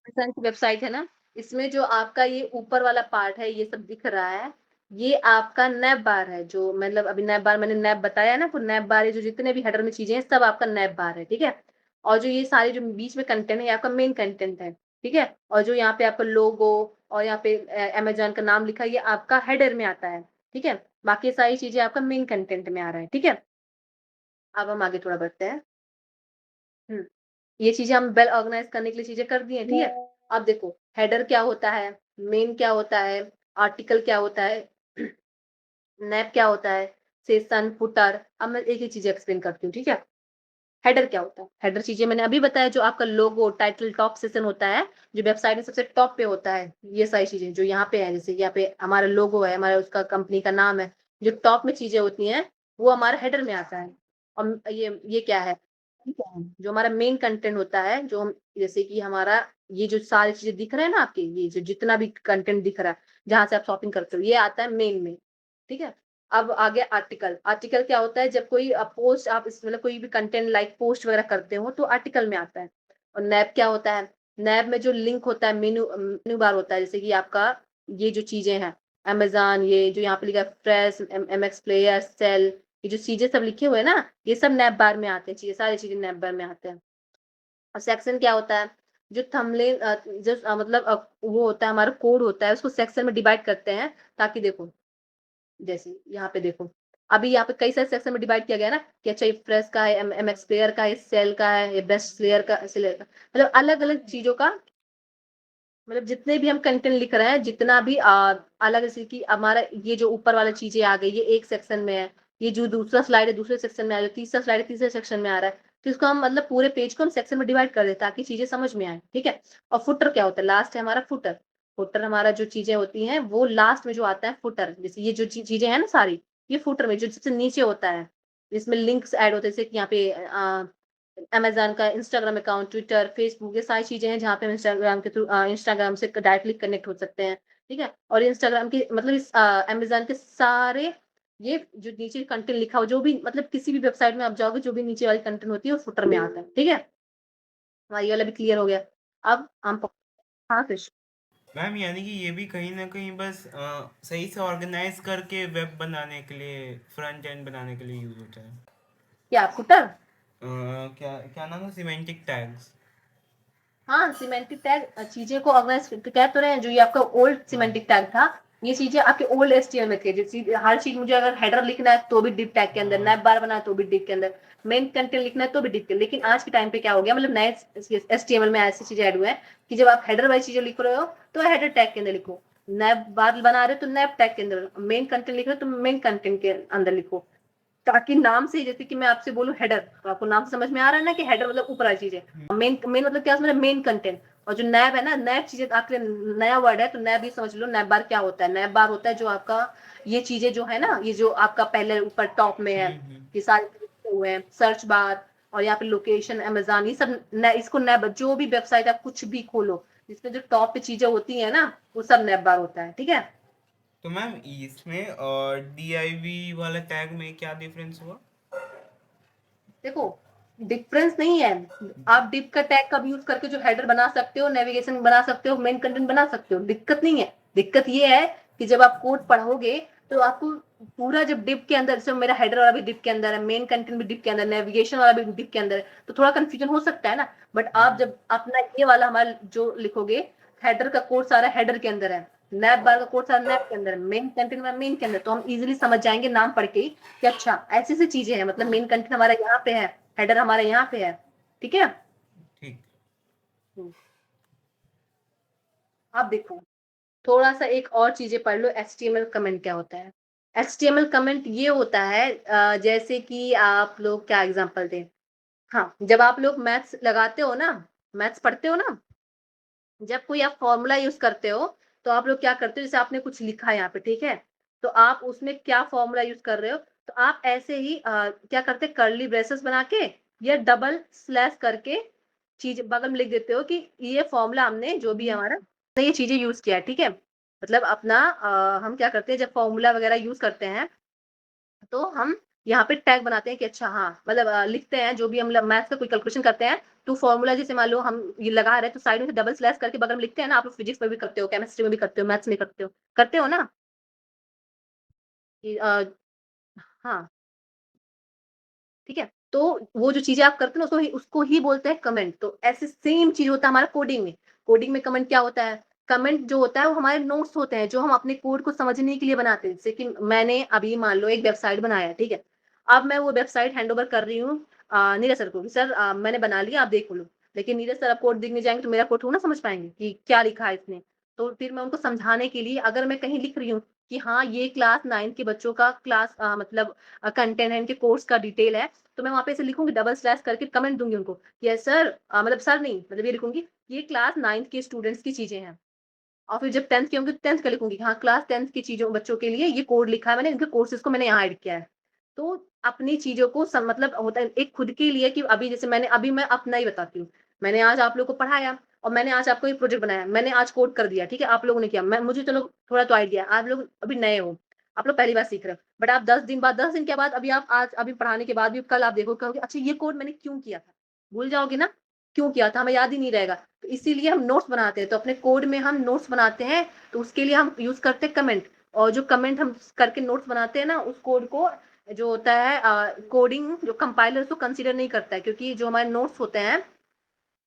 अमेज़न की वेबसाइट है ना, इसमें जो आपका ये ऊपर वाला पार्ट है, ये सब दिख रहा है, ये आपका नैप बार है। जो मतलब अभी नैप बार मैंने नैप बताया ना, तो नैप बार ये जो जितने भी हेडर में चीज़ें हैं, सब आपका नैप बार है, ठीक है? और जो ये सारी जो बीच में कंटेंट है, ये आपका मेन कंटेंट है, ठीक है? और जो यहाँ पे आपका लोगो और यहाँ पे अमेज़न का नाम लिखा है, ये आपका हेडर में आता है, ठीक है? बाकी सारी चीज़ें आपका मेन कंटेंट में आ रहा है, ठीक है? अब हम आगे थोड़ा बढ़ते हैं। हुँ। ये चीज़ें हम वेल ऑर्गनाइज़ करने के लिए चीज़ें कर दिए, ठीक है? अब देखो हेडर क्या होता है, मेन क्या होता है, आर्टिकल क्या होता है, नैप क्या होता है, सेशन, फुटर। अब मैं एक-एक चीज़ें एक्सप्लेन करती हूँ, ठीक है? हेडर क्या होता है? हेडर चीज़ें मैंने अभी बताया, जो आपका लोगो, टाइटल, टॉप सेशन होता है, जो वेबसाइट में सबसे टॉप पे होता है, ये सारी चीज़ें जो यहाँ पे है, जैसे यहाँ पे हमारा लोगो है, हमारा उसका कंपनी का नाम है, जो टॉप में चीज़ें होती हैं, वो हमारा हेडर में आता है। ये क्या है? ये क्या है? जो हमारा मेन कंटेंट होता है, जो हम जैसे कि हमारा ये जो सारी चीज़ें दिख रहे हैं ना आपके, ये जो जितना भी कंटेंट दिख रहा है, जहाँ से आप शॉपिंग करते हो, ये आता है मेन में, ठीक है? अब आ गया आर्टिकल। आर्टिकल क्या होता है, जब कोई पोस्ट आप इस मतलब कोई भी कंटेंट लाइक पोस्ट वगैरह करते हो तो आर्टिकल में आता है। और नैब क्या होता है, नैब में जो लिंक होता है, मेनू बार होता है, जैसे कि आपका ये जो चीजें हैं, अमेज़न, ये जो यहाँ पे लिखा है फ्रेश, एमएक्स प्लेयर, सेल, ये जो चीजें सब लिखे हुए हैं ना, ये सब नैब बार में आते हैं, चीजें सारी चीजें नैब बार में आते हैं। और सेक्शन क्या होता है, जो थंबनेल जो मतलब वो होता है, हमारा कोड होता है, उसको सेक्शन में डिवाइड करते हैं, ताकि देखो जैसे यहाँ पे देखो, अभी यहाँ पे कई सारे सेक्शन में डिवाइड किया गया है ना, कि अच्छा ये फ्रेश का है, एमएक्स प्लेयर का है, सेल का है, ये बेस्ट प्लेयर का, सेलर का, मतलब अलग अलग चीजों का, मतलब जितने भी हम कंटेंट लिख रहे हैं, जितना भी अलग, जैसे कि हमारा ये जो ऊपर वाला चीजें आ गई, ये एक सेक्शन में है, ये जो दूसरा स्लाइड है दूसरे सेक्शन में आ रहा है, तीसरा स्लाइड है तीसरे सेक्शन में आ रहा है, तो इसको हम मतलब पूरे पेज को हम सेक्शन में डिवाइड कर देते हैं, ताकि चीजें समझ में आए, ठीक है? और फुटर क्या होता है, लास्ट है हमारा फुटर। फुटर हमारा जो चीजें होती हैं, वो लास्ट में जो आता है फुटर, जैसे ये जो चीजें हैं ना सारी, ये फुटर में जो सबसे नीचे होता है, जिसमें लिंक्स ऐड होते हैं, जैसे कि यहाँ पे अमेज़न का इंस्टाग्राम अकाउंट, ट्विटर, फेसबुक, ये सारी चीज़ें हैं जहाँ पे हम इंस्टाग्राम के थ्रू इंस्टाग्राम से डायरेक्टली कनेक्ट हो सकते हैं, ठीक है? और इंस्टाग्राम की मतलब इस अमेज़न के सारे ये जो नीचे कंटेंट लिखा हो, जो भी मतलब किसी भी वेबसाइट में आप जाओगे, जो भी नीचे वाली कंटेंट होती है, वो फुटर में आता है, ठीक है? हाँ, ये वाला भी क्लियर हो गया। अब हम प हाँ, कृष मैम यानी कि ये भी कहीं ना कहीं बस सही से ऑर्गेनाइज करके वेब बनाने के लिए, फ्रंट एंड बनाने के लिए यूज होता है। क्या फुटर? क्या क्या नाम है, सिमेंटिक टैग्स। हाँ, सिमेंटिक टैग चीज़ें को ऑर्गनाइज़ कह तो रहे हैं, जो ये आपका ओल्ड हाँ। सिमेंटिक टैग था, ये चीज़ें आपके ओल्ड एचटीएमएल में थे। जैसे हर चीज़ मुझे अगर हेडर लिखना है तो भी डिव टैग के अंदर, नैप बार बनाना है तो भी डिव के अंदर, मेन कंटेंट लिखना है तो भी डिव के। लेकिन आज के टाइम पे क्या हो गया, मतलब नए एचटीएमएल में ऐसी चीज़ें ऐड हुए हैं कि जब आप हेडर वाइज़ चीज़ें लिख रहे हो, तो हेडर टैग के अंदर लिखो। नैप बार बना रहे हो तो नैप टैग के अंदर, मेन कंटेंट लिख रहे हो तो मेन कंटेंट के अंदर लिखो। ताकि नाम से, जैसे कि मैं आपसे बोलूँ हेडर, तो आपको नाम से समझ में आ रहा है ना कि हेडर मतलब ऊपर वाली चीज़ है। मेन मेन मतलब क्या, मतलब मेन कंटेंट। और जो नैब है ना, नैब चीज़ें आपके लिए नया वर्ड है, तो नैब ये समझ लो, नैब बार क्या होता है? नैब बार होता है जो आपका ये चीज़ें जो है ना, ये जो आपका पहले ऊपर टॉप में है, हम्म। ये सारे लिखे हुए हैं, सर्च बार और यहाँ पे लोकेशन, अमेज़न, ये सब इसको नैब, जो भी वेबसाइट आप कुछ भी खोलो, जिसमें जो टॉप पे चीज़ें होती हैं ना, वो सब नैब बार होता है, ठीक है? तो मैम इसमें और डीआईवी वाला टैग में क्या डिफरेंस हुआ? देखो, डिफरेंस नहीं है। आप डिव का टैग का भी यूज करके जो हेडर बना सकते हो, नेविगेशन बना सकते हो, मेन कंटेंट बना सकते हो, दिक्कत नहीं है। दिक्कत ये है कि जब आप कोड पढ़ोगे, तो आपको पूरा जब डिव के अंदर, जैसे मेरा हेडर वाला भी डिव के अंदर है, मेन कंटेंट भी डिव के अंदर, नेविगेशन वाला भी डिव के अंदर है, तो थोड़ा कंफ्यूजन हो सकता है ना। बट आप हम्म। जब अपना ये वाला हमारा जो लिखोगे, हेडर का कोड सारा हेडर के अंदर है, नैप बार का कोड सारा नैप के अंदर है, मेन कंटेंट में मेन के अंदर, तो हम इजिली समझ जाएंगे नाम पढ़ के ही कि अच्छा ऐसी ऐसी चीजें हैं, मतलब मेन कंटेंट हमारा यहाँ पे है, हेडर हमारे यहाँ पे है, ठीक है? ठीक। हम्म। अब देखो, थोड़ा सा एक और चीजें पढ़ लो, एचटीएमएल कमेंट क्या होता है। एचटीएमएल कमेंट ये होता है, जैसे कि आप लोग क्या एग्जांपल दें, हाँ, जब आप लोग मैथ्स लगाते हो ना, मैथ्स पढ़ते हो ना, जब कोई आप फॉर्मूला यूज करते हो, तो आप लोग क्या करते हो, जैसे आपने कुछ लिखा है यहाँ पे, ठीक है, तो आप उसमें क्या फॉर्मूला यूज कर रहे हो, तो आप ऐसे ही क्या करते हैं, कर्ली ब्रेसेस बना के या डबल स्लैश करके चीज बगल में लिख देते हो कि ये फॉर्मूला हमने जो भी हमारा ये चीजें यूज किया है, ठीक है। मतलब अपना हम क्या करते हैं जब फॉर्मूला वगैरह यूज करते हैं तो हम यहाँ पे टैग बनाते हैं कि अच्छा हाँ मतलब लिखते हैं जो भी हम मैथ्स का कोई कैलकुलेशन करते हैं तो फॉर्मूला जैसे मान लो हम ये लगा रहे हैं तो साइड में से डबल स्लैश करके बगल में लिखते हैं ना। आप लोग फिजिक्स में भी करते हो, केमिस्ट्री में भी करते हो, मैथ्स में करते हो ना कि हाँ ठीक है। तो वो जो चीजें आप करते हो ना उसको ही बोलते हैं कमेंट। तो ऐसे सेम चीज होता है हमारा कोडिंग में। कोडिंग में कमेंट क्या होता है? कमेंट जो होता है वो हमारे नोट्स होते हैं जो हम अपने कोड को समझने के लिए बनाते हैं। जैसे कि मैंने अभी मान लो एक वेबसाइट बनाया है, ठीक है। अब मैं वो वेबसाइट हैंड ओवर कर रही हूँ नीरज सर को कि सर मैंने बना लिया, आप देख लो। लेकिन नीरज सर अब कोड देखने जाएंगे तो मेरा कोड थोड़ा ना समझ पाएंगे कि क्या लिखा है इसने। तो फिर मैं उनको समझाने के लिए अगर मैं कहीं लिख रही हूँ कि हाँ ये क्लास 9 के बच्चों का क्लास मतलब कंटेंट है, इनके कोर्स का डिटेल है, तो मैं वहाँ पे ऐसे लिखूंगी डबल स्लैश करके कमेंट दूंगी उनको कि सर मतलब सर नहीं मतलब ये लिखूंगी ये क्लास 9th के स्टूडेंट्स की चीजें हैं। और फिर जब 10th के होंगे तो 10th का लिखूंगी हाँ क्लास 10th की चीजों बच्चों के लिए ये कोड लिखा है मैंने, इनके कोर्सेज को मैंने यहाँ ऐड किया है। तो अपनी चीजों को मतलब होता है एक खुद के लिए कि अभी जैसे मैं अपना ही बताती हूँ। मैंने आज आप लोग को पढ़ाया और मैंने आज आपको एक प्रोजेक्ट बनाया, मैंने आज कोड कर दिया, ठीक है। आप लोगों ने किया, मैं मुझे चलो थोड़ा तो आइडिया, आप लोग अभी नए हो, आप लोग पहली बार सीख रहे हो, बट आप 10 दिन बाद 10 दिन के बाद अभी आप आज अभी पढ़ाने के बाद भी कल आप देखो कहोगे अच्छा ये कोड मैंने क्यों किया था। भूल जाओगे ना क्यों किया था, हमें याद ही नहीं रहेगा। तो इसीलिए हम नोट्स बनाते हैं। तो अपने कोड में हम नोट्स बनाते हैं तो उसके लिए हम यूज करते हैं कमेंट। और जो कमेंट हम करके नोट्स बनाते हैं ना उस कोड को जो होता है कोडिंग जो कंपाइलर उसको कंसीडर नहीं करता है, क्योंकि जो हमारे नोट्स होते हैं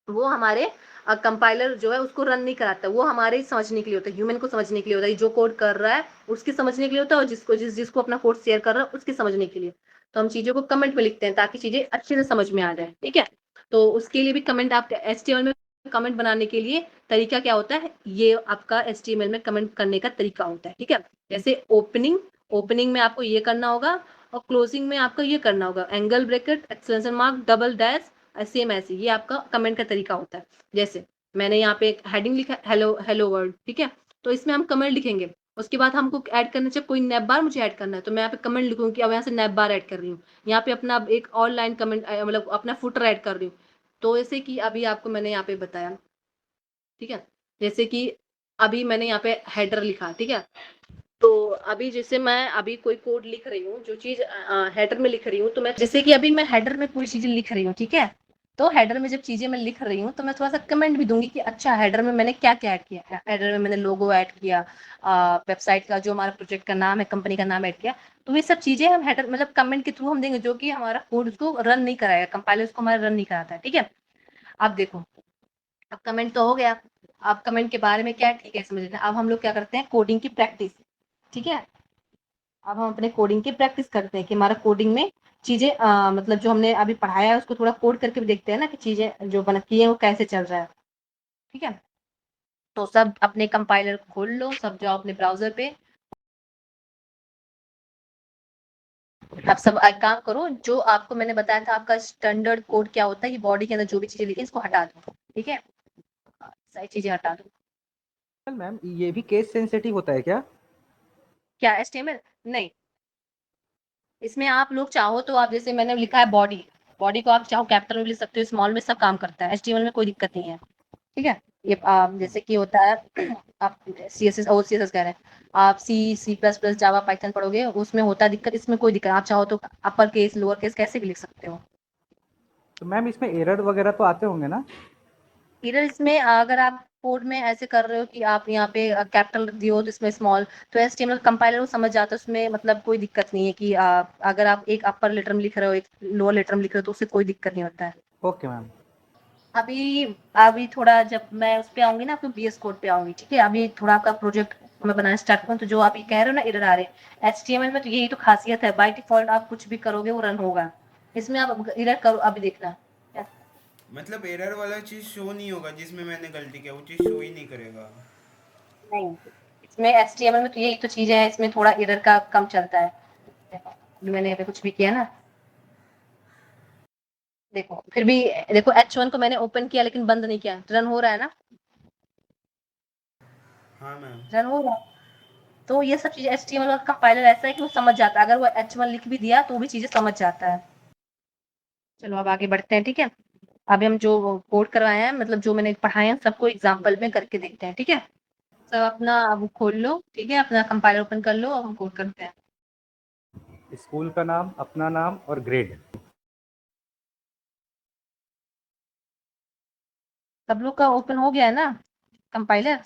वो हमारे कंपाइलर जो है उसको रन नहीं कराता। वो हमारे समझने के लिए होता है, ह्यूमन को समझने के लिए होता है, जो कोड कर रहा है उसके समझने के लिए होता है और जिसको अपना कोड शेयर कर रहा है उसके समझने के लिए। तो हम चीजों को कमेंट में लिखते हैं ताकि चीजें अच्छे से समझ में आ जाए, ठीक है। तो उसके लिए भी कमेंट आप एचटीएमएल में कमेंट बनाने के लिए तरीका क्या होता है, ये आपका एचटीएमएल में कमेंट करने का तरीका होता है, ठीक है। जैसे ओपनिंग ओपनिंग में आपको ये करना होगा और क्लोजिंग में आपको ये करना होगा angle bracket exclamation mark double dash same ऐसे, ये आपका कमेंट का तरीका होता है। जैसे मैंने यहाँ पे एक हेडिंग लिखा हेलो हेलो वर्ल्ड, ठीक है। तो इसमें हम कमेंट लिखेंगे, उसके बाद हमको ऐड करना चाहिए कोई नैप बार मुझे ऐड करना है तो मैं यहाँ पे कमेंट लिखूंगी कि अब यहाँ से नैप बार ऐड कर रही हूँ। यहाँ पे अपना एक ऑनलाइन कमेंट मतलब अपना फुटर ऐड कर रही हूँ। तो जैसे कि अभी आपको मैंने यहाँ पे बताया, ठीक है। जैसे कि अभी मैंने यहाँ पे हेडर लिखा, ठीक है। तो अभी जैसे मैं अभी कोई कोड लिख रही हूँ जो चीज हेडर में लिख रही हूँ, तो मैं जैसे कि अभी मैं हेडर में कोई चीजें लिख रही हूँ, ठीक है। तो हेडर में जब चीजें मैं लिख रही हूँ तो मैं थोड़ा सा कमेंट भी दूंगी कि अच्छा हेडर में मैंने क्या क्या ऐड किया। हेडर में मैंने लोगो ऐड किया, वेबसाइट का जो हमारा प्रोजेक्ट का नाम है कंपनी का नाम ऐड किया। तो ये सब चीजें हम हेडर मतलब कमेंट के थ्रू हम देंगे जो कि हमारा कोड उसको रन नहीं कराएगा, कंपाइलर उसको हमारा रन नहीं कराता है, ठीक है। अब देखो अब कमेंट तो हो गया। अब कमेंट के बारे में क्या है, ठीक है समझ लेते हैं। अब हम लोग क्या करते हैं कोडिंग की प्रैक्टिस, ठीक है। अब हम अपने कोडिंग की प्रैक्टिस करते हैं कि हमारा कोडिंग में चीजें मतलब जो हमने अभी पढ़ाया है उसको थोड़ा कोड करके भी देखते हैं ना कि चीजें जो बना की है वो कैसे चल रहा है, ठीक है। तो सब अपने कंपाइलर को खोल लो, सब जाओ अपने ब्राउजर पे। अब सब एक काम करो जो आपको मैंने बताया था आपका स्टैंडर्ड कोड क्या होता है, ये बॉडी के अंदर जो भी चीजें लिखी है इसको हटा दो, ठीक है। सारी चीजें हटा दो। मैम ये भी केस सेंसिटिव होता है क्या? क्या एचटीएमएल? नहीं, इसमें आप लोग चाहो तो आप जैसे मैंने लिखा है बॉडी, बॉडी को आप चाहो कैपिटल में लिख सकते हो, स्मॉल में, सब काम करता है, एचटीएमएल में कोई दिक्कत नहीं है, ठीक है। ये जैसे कि होता है आप सीएसएस और सीएसएस कह रहे हैं, आप C plus plus Java Python पढ़ोगे उसमें होता है दिक्कत, इसमें कोई दिक्कत, आप चाहो तो अपर केस लोअर केस कैसे भी लिख सकते हो। तो मैम इसमें एरर वगैरह तो आते होंगे ना? इधर इसमें अगर आप कोड में ऐसे कर रहे हो कि आप यहाँ पे कैपिटल दियो तो इसमें स्मॉल, तो एचटीएमएल कंपाइलर वो समझ जाता है, उसमें मतलब कोई दिक्कत नहीं है कि अगर आप एक अपर लेटर में लिख रहे हो एक लोअर लेटर में लिख रहे हो तो उससे कोई दिक्कत नहीं होता है। Okay ma'am. अभी अभी थोड़ा जब मैं उस पे आऊंगी ना आपको बीएस कोड पे आऊंगी, ठीक है। अभी थोड़ा आपका प्रोजेक्ट मैं बनाना स्टार्ट करूँ तो जो आप ये कह रहे हो ना एरर आ रहे हैं एचटीएमएल में, तो यही तो खासियत है, बाय डिफॉल्ट आप कुछ भी करोगे वो रन होगा। इसमें आप एरर करो अभी देखना। मतलब एरर वाला चीज़ शो नहीं होगा जिसमें मैंने गलती किया, वो चीज़ शो ही नहीं करेगा। नहीं, इसमें एचटीएमएल में तो यही तो चीजें हैं, इसमें थोड़ा एरर का कम चलता है। देखो मैंने अभी कुछ भी किया ना, देखो फिर भी देखो H1 को मैंने ओपन किया लेकिन बंद नहीं किया, रन हो रहा है ना, हाँ मैम। रन हो रहा है। तो ये सब चीजें एचटीएमएल का कंपाइलर ऐसा है कि वो समझ जाता है, अगर वो H1 लिख भी दिया तो भी चीजें समझ जाता है। चलो अब आगे बढ़ते हैं, ठीक है। अभी हम जो कोड करवाए हैं, मतलब जो मैंने पढ़ाए हैं, सबको एग्जाम्पल में करके देखते हैं, ठीक है? सब अपना अब खोल लो, ठीक है? अपना कंपाइलर ओपन कर लो, अब हम कोड करते हैं। स्कूल का नाम, अपना नाम और ग्रेड। सब लोग का ओपन हो गया है ना कंपाइलर?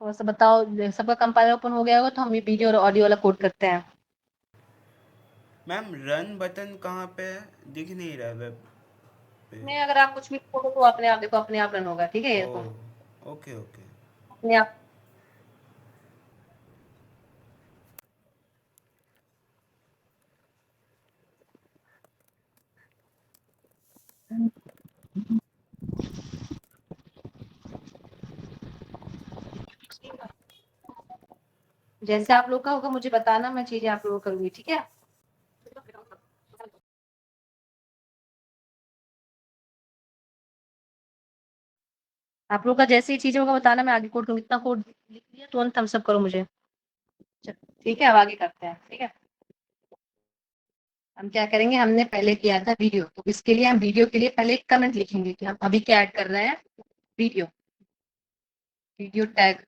थोड़ा सा बताओ, सबका कंपाइलर ओपन हो गया होगा तो हम ये वीडियो और ऑडियो वाला कोड करते हैं। मैम रन बटन कहाँ पे है, दिख नहीं रहा है वेब पे। नहीं, अगर आप कुछ भी खोलो तो अपने आप देखो, अपने आप रन होगा, ठीक है? ये ओ देखो, ओके ओके। अपने आप। जैसे आप लोग का होगा मुझे बताना, मैं चीजें आप लोगों को करूंगी, ठीक है? आप लोग का जैसे ही चीजें होगा बताना, मैं आगे कोड करूंगी। इतना कोड लिख लिया, तुरंत थम्स अप करो मुझे। चलो ठीक है, अब आगे करते हैं, ठीक है? हम क्या करेंगे, हमने पहले किया था वीडियो, तो इसके लिए हम वीडियो के लिए पहले एक कमेंट लिखेंगे कि हम अभी क्या ऐड कर रहे हैं। वीडियो, वीडियो टैग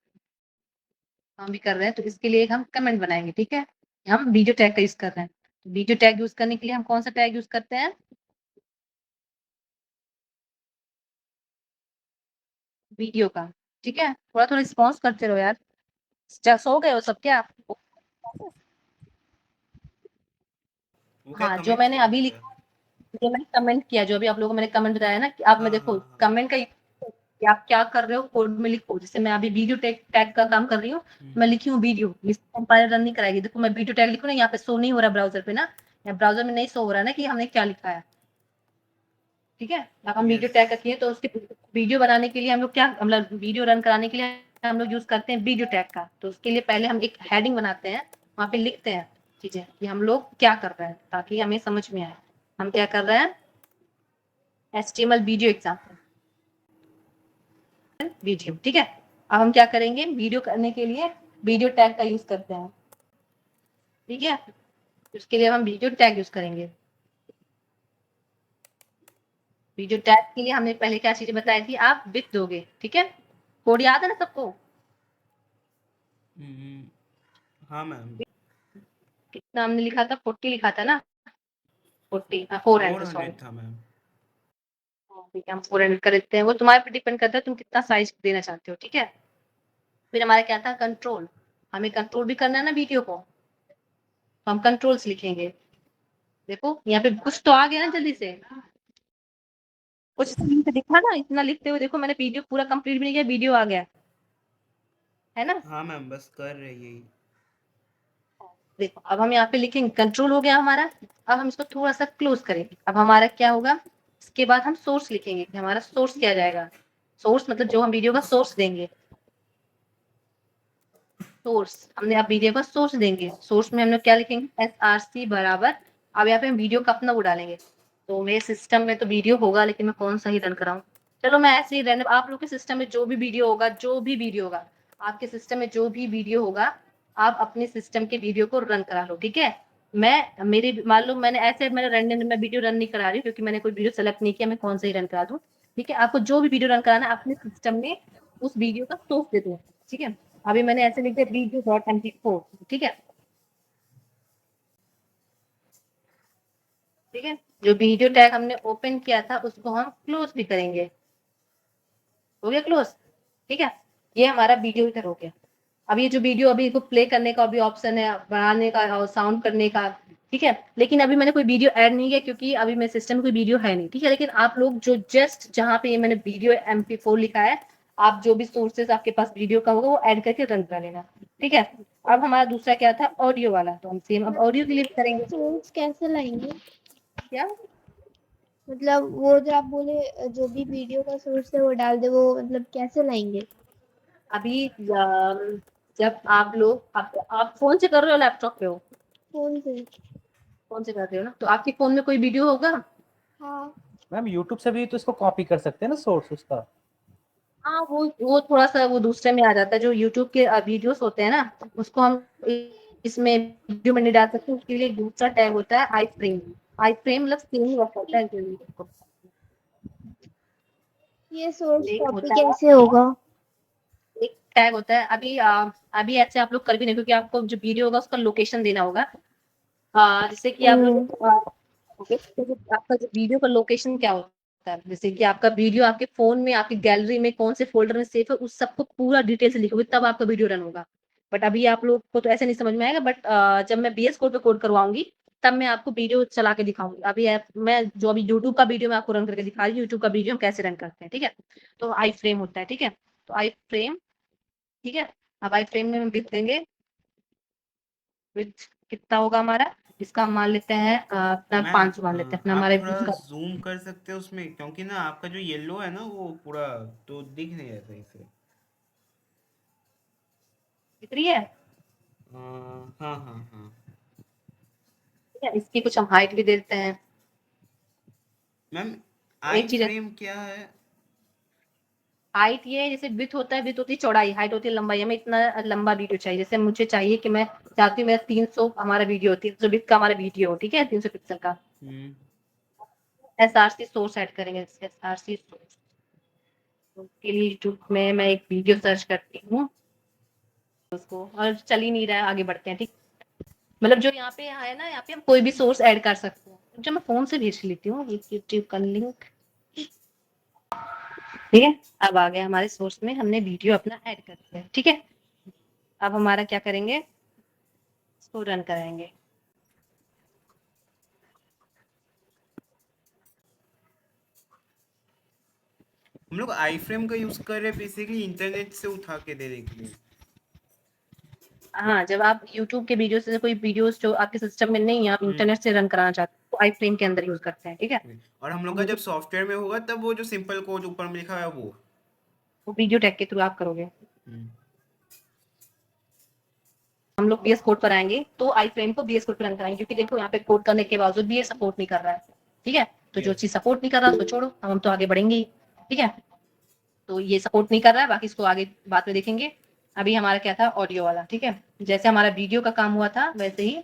हम भी कर रहे हैं, तो इसके लिए एक हम कमेंट बनाएंगे, ठीक है? हम वीडियो टैग का यूज कर रहे हैं, तो वीडियो टैग यूज करने के लिए हम कौन सा टैग यूज करते हैं? वीडियो का, ठीक है? थोड़ा थोड़ा रिस्पॉन्स करते रहो यार। सो गए हो सब क्या? वो क्या हाँ, जो कमेंट मैंने लिखना अभी क्या? लिखा, जो मैंने कमेंट किया, जो अभी आप लोगों को मैंने कमेंट बताया ना, कि आप में हाँ देखो हाँ हाँ। कमेंट का कि आप क्या कर रहे हो कोड में लिखो। जैसे मैं अभी वीडियो टैग टैग का काम कर रही हूँ, मैं लिखी हूँ वीडियो, कंपाइलर रन नहीं कराएगी। देखो मैं वीडियो टैग लिखूँ ना, यहाँ पे शो नहीं हो रहा ब्राउजर पे ना, या ब्राउजर में नहीं शो हो रहा है ना कि हमने क्या लिखा है, ठीक है? अब हम वीडियो यस। टैग का किए, तो उसके वीडियो बनाने के लिए हम लोग क्या, मतलब वीडियो रन कराने के लिए हम लोग यूज करते हैं वीडियो टैग का। तो उसके लिए पहले हम एक हेडिंग बनाते हैं, वहाँ पे लिखते हैं चीजें कि हम लोग क्या कर रहे हैं, ताकि हमें समझ में आए हम क्या कर रहे हैं। HTML वीडियो एग्जाम्पल वीडियो, ठीक है? अब हम क्या करेंगे, वीडियो करने के लिए वीडियो टैग का यूज करते हैं, ठीक है? उसके लिए हम वीडियो टैग यूज करेंगे। वीडियो टैग के लिए हमने पहले क्या चीजें बताई थी, आप विथ दोगे, ठीक है? कोड याद है ना सबको? हम्म, हाँ मैम। कितना हमने लिखा था, 40 लिखा था ना? 40, 400, सॉरी। 400 था मैम। ठीक है, हम 400 कर देते हैं। वो तुम्हारे पे डिपेंड करता है तुम कितना साइज देना चाहते हो, ठीक है? फिर हमारा क्या था, कंट्रोल। हमें कंट्रोल भी करना है ना वीडियो को, तो हम कंट्रोल्स लिखेंगे। देखो यहाँ पे कुछ तो आ गया ना जल्दी से, कुछ तो लिंक दिखा ना, इतना लिखते हुए देखो मैंने वीडियो पूरा कंप्लीट भी नहीं किया, वीडियो आ गया है ना? हाँ मैम, बस कर रहे यही। देखो अब हम यहाँ पे लिखेंगे, कंट्रोल हो गया हमारा। अब हम इसको थोड़ा सा क्लोज करेंगे। अब हमारा क्या होगा, इसके बाद हम सोर्स लिखेंगे कि हमारा सोर्स क्या जाएगा। सोर्स मतलब जो हम वीडियो का सोर्स देंगे, सोर्स हमने अब वीडियो का सोर्स देंगे। सोर्स में हम लोग क्या लिखेंगे, SRC बराबर। अब यहाँ पे हम वीडियो का अपना वो डालेंगे। तो मेरे सिस्टम में तो वीडियो होगा, लेकिन मैं कौन सा ही रन कराऊं। चलो मैं ऐसे ही रैंडम, आप लोग के सिस्टम में जो भी वीडियो होगा, जो भी वीडियो होगा, आपके सिस्टम में जो भी वीडियो होगा, आप अपने सिस्टम के वीडियो को रन करा लो, ठीक है? मैं मेरी मान लो मैंने ऐसे, मैंने रैंडम में वीडियो रन नहीं करा रही हूँ, क्योंकि मैंने कोई वीडियो सेलेक्ट नहीं किया, मैं कौन सा ही रन करा दूं। ठीक है, आपको जो भी वीडियो रन कराना है अपने सिस्टम में उस वीडियो का सोर्स दे दो, ठीक है? अभी मैंने ऐसे लिख दिया video.mp4, ठीक है? ठीक है, जो वीडियो टैग हमने ओपन किया था उसको हम क्लोज भी करेंगे। हो गया क्लोज, ठीक है? ये हमारा वीडियो इधर हो गया। अब ये जो वीडियो अभी को प्ले करने का भी ऑप्शन है, बढ़ाने का और साउंड करने का, ठीक है? लेकिन अभी मैंने कोई वीडियो ऐड नहीं किया, क्योंकि अभी मेरे सिस्टम में कोई वीडियो है नहीं, ठीक है? लेकिन आप लोग जो जस्ट जहाँ पे ये मैंने वीडियो MP4 लिखा है, आप जो भी सोर्सेस आपके पास वीडियो का होगा वो ऐड करके रन कर लेना, ठीक है? अब हमारा दूसरा क्या था, ऑडियो वाला, तो हम सेम अब ऑडियो के लिए भी करेंगे। सोर्स कैसे लाएंगे? क्या? मतलब वो जो आप बोले जो भी वीडियो का सोर्स है वो डाल दे, वो मतलब कैसे लाएंगे? अभी जब आप लोग आप फोन से कर रहे हो, लैपटॉप पे हो? फोन से। फोन से कर रहे हो ना, तो आपके फोन में कोई वीडियो होगा। हाँ। मैम यूट्यूब से भी तो इसको कॉपी कर सकते हैं ना, सोर्स उसका। हाँ, वो थोड़ा सा वो दूसरे में आ जाता है, जो यूट्यूब के वीडियोस होते हैं ना, उसको हम इसमें वीडियो में नहीं डाल सकते। उसके लिए दूसरा टैग होता है आई फ्रेम। आई फ्रेम मतलब सेम ही वर्क होता है जो वीडियो ये सोर्स एक कॉपी होता है, कैसे होगा? एक टैग होता है। अभी ऐसे आप लोग कर भी नहीं, क्योंकि आपको जो वीडियो होगा उसका लोकेशन देना होगा। जैसे कि आप लोग ओके, तो आपका जो वीडियो का लोकेशन क्या होता है, जैसे कि आपका वीडियो आपके फोन में, आपकी गैलरी में कौन से फोल्डर में सेव है, उस सबको पूरा डिटेल से लिखोगे तब आपका वीडियो रन होगा। बट अभी आप लोग को तो ऐसे नहीं समझ में आएगा, बट जब मैं बीएस कोड पे कोड करवाऊंगी तब मैं आपको वीडियो चला के दिखाऊंगी। मैं जो अभी यूट्यूब का वीडियो मैं आपको रन करके दिखा रही हूँ, यूट्यूब का वीडियो हम कैसे रन करते हैं, ठीक है। तो आई फ्रेम होता है, ठीक है। तो आई फ्रेम, ठीक है। अब आई फ्रेम में हम लिख देंगे विथ कितना होगा हमारा, इसका हम मान लेते हैं अपना मैम 500 मान लेते हैं अपना आप हमारे थोड़ा इसका। जूम कर सकते हो उसमें, क्योंकि ना आपका जो येलो है ना वो पूरा तो दिख नहीं रहा सही से। कितनी है, हाँ हाँ हाँ। ठीक है। इसकी कुछ हम हाइट भी देते हैं। मैम आई एक चीज है, फ्रेम क्या है? हाइट ये है, जैसे विथ होता है, विथ होती है चौड़ाई, हाइट होती है लंबाई। हमें इतना लंबा वीडियो चाहिए, जैसे मुझे चाहिए कि मैं चाहती हूँ मेरा 300 हमारा वीडियो, 300 विथ का हमारा वीडियो हो, ठीक है, 300 पिक्सल का। हम्म। एसआरसी सोर्स ऐड करेंगे, एसआरसी सोर्स के लिए यूट्यूब में मैं एक वीडियो सर्च करती हूँ उसको, और चल ही नहीं रहा है, आगे बढ़ते हैं, ठीक। मतलब जो यहाँ पे है ना, यहाँ पे हम कोई भी सोर्स ऐड कर सकते हैं। जो मैं फोन से भेज लेती हूँ यूट्यूब का लिंक, ठीक है। अब आ गया हमारे सोर्स में, हमने वीडियो अपना ऐड कर दिया, ठीक है। अब हमारा क्या करेंगे, इसको रन कराएंगे। हम लोग आई फ्रेम का यूज कर रहे हैं बेसिकली इंटरनेट से उठा के देने के लिए। हाँ, जब आप यूट्यूब के वीडियो से कोई वीडियोस जो आपके सिस्टम में नहीं है, आप हम्म। इंटरनेट से रन कराना चाहते हैं, तो आई फ्रेम के अंदर यूज करते हैं, ठीक है। और हम लोग का वो जब सॉफ्टवेयर में होगा तब वो जो सिंपल कोड ऊपर में लिखा है वो। वीडियो टैग के थ्रू आप करोगे। हम्म। हम लोग बीएस कोड पर आएंगे तो आई फ्रेम को बीएस कोड पर रन कराएंगे, क्योंकि देखो यहाँ पे कोड करने के बावजूद भी ये सपोर्ट नहीं कर रहा है, ठीक है। तो जो यस। चीज सपोर्ट नहीं कर रहा उसको छोड़ो, हम तो आगे बढ़ेंगे ही, ठीक है। तो ये सपोर्ट नहीं कर रहा है, बाकी इसको आगे बाद में देखेंगे। अभी हमारा क्या था, ऑडियो वाला, ठीक है। जैसे हमारा वीडियो का काम हुआ था वैसे ही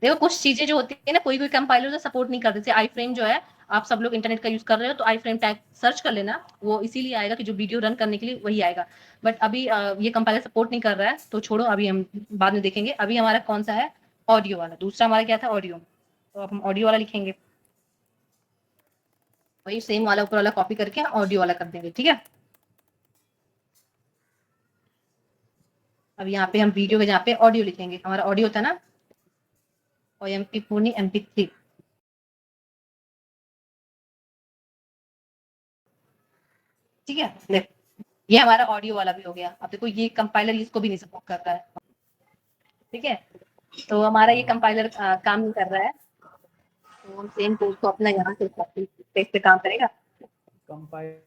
देखो, कुछ चीजें जो होती है ना, कोई कोई कंपाइलर सपोर्ट नहीं करते। जैसे आई फ्रेम जो है, आप सब लोग इंटरनेट का यूज कर रहे हो तो आई फ्रेम टैग सर्च कर लेना, वो इसीलिए आएगा कि जो वीडियो रन करने के लिए वही आएगा। बट अभी ये कंपाइलर सपोर्ट नहीं कर रहा है, तो छोड़ो, अभी हम बाद में देखेंगे। अभी हमारा कौन सा है, ऑडियो वाला। दूसरा हमारा क्या था, ऑडियो। तो अब हम ऑडियो वाला लिखेंगे, वही सेम वाला ऊपर वाला कॉपी करके ऑडियो वाला कर देंगे, ठीक है। अब यहाँ पे हम वीडियो के जहाँ पे ऑडियो लिखेंगे, हमारा ऑडियो था ना, और MP4 नहीं, MP3, ठीक है। देखो ये हमारा ऑडियो वाला भी हो गया। अब देखो ये कंपाइलर इसको भी नहीं सपोर्ट करता है, ठीक है। तो हमारा ये कंपाइलर काम नहीं कर रहा है, तो हम सेम कोड को अपना यहाँ से कॉपी पेस्ट पे काम करेगा। कंपाइलर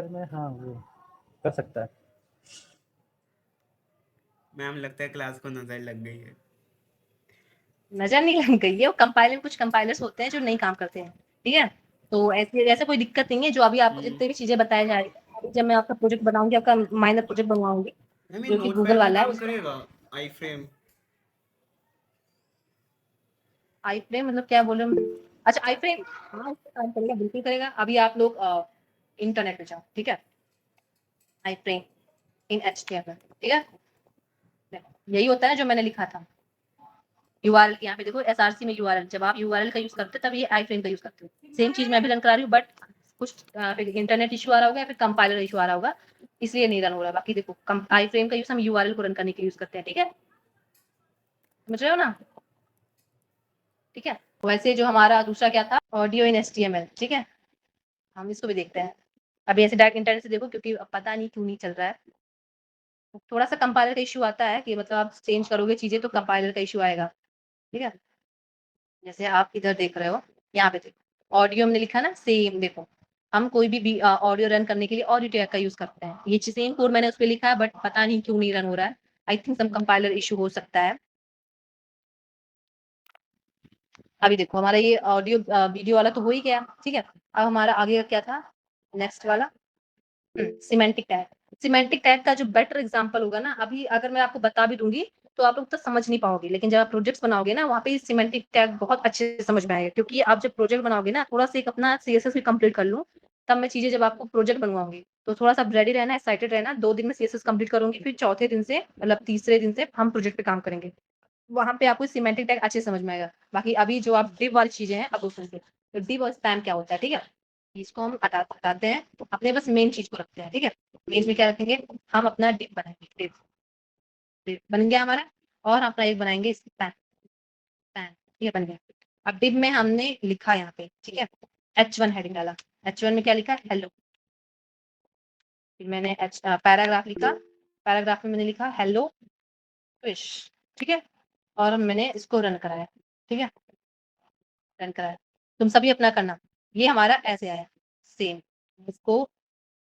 में हाँ वो कर सकता है। मैम लगता है क्लास को नजर लग गई है। नजर नहीं लग गई है, वो कंपाइलर, कुछ कंपाइलर्स होते हैं जो नहीं काम करते हैं, ठीक है। तो ऐसे ऐसा कोई दिक्कत नहीं है, जो अभी आपको हम्म। जितने भी चीजें बताए जा रही है, अभी जब मैं आपका प्रोजेक्ट बनाऊंगी, आपका माइनर प्रोजेक्ट बनवाऊंगी, मैम ये जो कि गूगल नोटपैड में वाला है काम उसका। करेगा आई फ्रेम? आई फ्रेम मतलब क्या बोले, अच्छा आई फ्रेम, हाँ उस पे काम करेगा, बिल्कुल करेगा। अभी आप लोग इंटरनेट पे जाओ, ठीक है, आई फ्रेम इन HTML, ठीक है। यही होता है जो मैंने लिखा था, यूआरएल। यहाँ पे देखो एसआरसी में यूआरएल, जब आप यूआरएल का यूज करते हो तब ये आई फ्रेम का यूज करते हो। सेम चीज मैं भी रन करा रही हूँ, बट कुछ फिर इंटरनेट इशू आ रहा होगा या फिर कंपाइलर इशू आ रहा होगा, इसलिए नहीं रन हो रहा। बाकी देखो आई फ्रेम का यूज हम यूआरएल को रन करने के लिए यूज करते हैं, ठीक है, समझ रहे हो ना, ठीक है। वैसे जो हमारा दूसरा क्या था, ऑडियो इन HTML, ठीक है, हम इसको भी देखते हैं। अभी ऐसे डायरेक्ट इंटरनेट से देखो, क्योंकि अब पता नहीं क्यों नहीं चल रहा है, थोड़ा सा कंपाइलर का इशू आता है कि मतलब आप चेंज करोगे चीजें तो कंपाइलर का इशू आएगा, ठीक है। जैसे आप इधर देख रहे हो, यहाँ पे देखो ऑडियो हमने लिखा ना, सेम देखो, हम कोई भी ऑडियो रन करने के लिए ऑडियो टैग का यूज करते हैं। ये सेम कोड मैंने उस पर लिखा है, बट पता नहीं क्यों नहीं रन हो रहा है। I think some compiler issue हो सकता है। अभी देखो हमारा ये ऑडियो वीडियो वाला तो हो ही गया, ठीक है। अब हमारा आगे का क्या था, नेक्स्ट वाला, सिमेंटिक टैग। सिमेंटिक टैग का जो बेटर एग्जांपल होगा ना, अभी अगर मैं आपको बता भी दूंगी तो आप लोग तो समझ नहीं पाओगे। लेकिन जब आप प्रोजेक्ट्स बनाओगे ना, वहाँ पे सिमेंटिक टैग बहुत अच्छे से समझ में आएगा, क्योंकि आप जब प्रोजेक्ट बनाओगे ना, थोड़ा सा एक अपना सीएसएस भी कंप्लीट कर लूँ, तब मैं चीजें जब आपको प्रोजेक्ट बनवाऊंगी, तो थोड़ा सा रेडी रहना, एक्साइटेड रहना। 2 दिन में सीएसएस कंप्लीट करूंगी, फिर चौथे दिन से मतलब तीसरे दिन से हम प्रोजेक्ट पे काम करेंगे। वहां पे आपको सिमेंटिक टैग अच्छे से समझ में आएगा। बाकी अभी जो आप डिव वाली चीजें हैं, अब वो सुनते हैं। तो डिव और स्पैम क्या होता है, ठीक है। इसको हम हटाते हैं, अपने बस मेन चीज को रखते हैं, ठीक है। मेन में क्या रखेंगे, हम अपना डिव बनाएंगे। डिव डिव बन गया हमारा। और अपना एक बनाएंगे स्पैम। स्पैम ये बन गया। अब डिव में हमने लिखा यहाँ पे, ठीक है, H1 हेडिंग डाला। H1 में क्या लिखा, हेलो। फिर मैंने पैराग्राफ लिखा। पैराग्राफ में मैंने लिखा हेलो फिश, ठीक है। और मैंने इसको रन कराया, ठीक है, रन कराया। तुम सभी अपना करना। ये हमारा ऐसे आया, सेम। इसको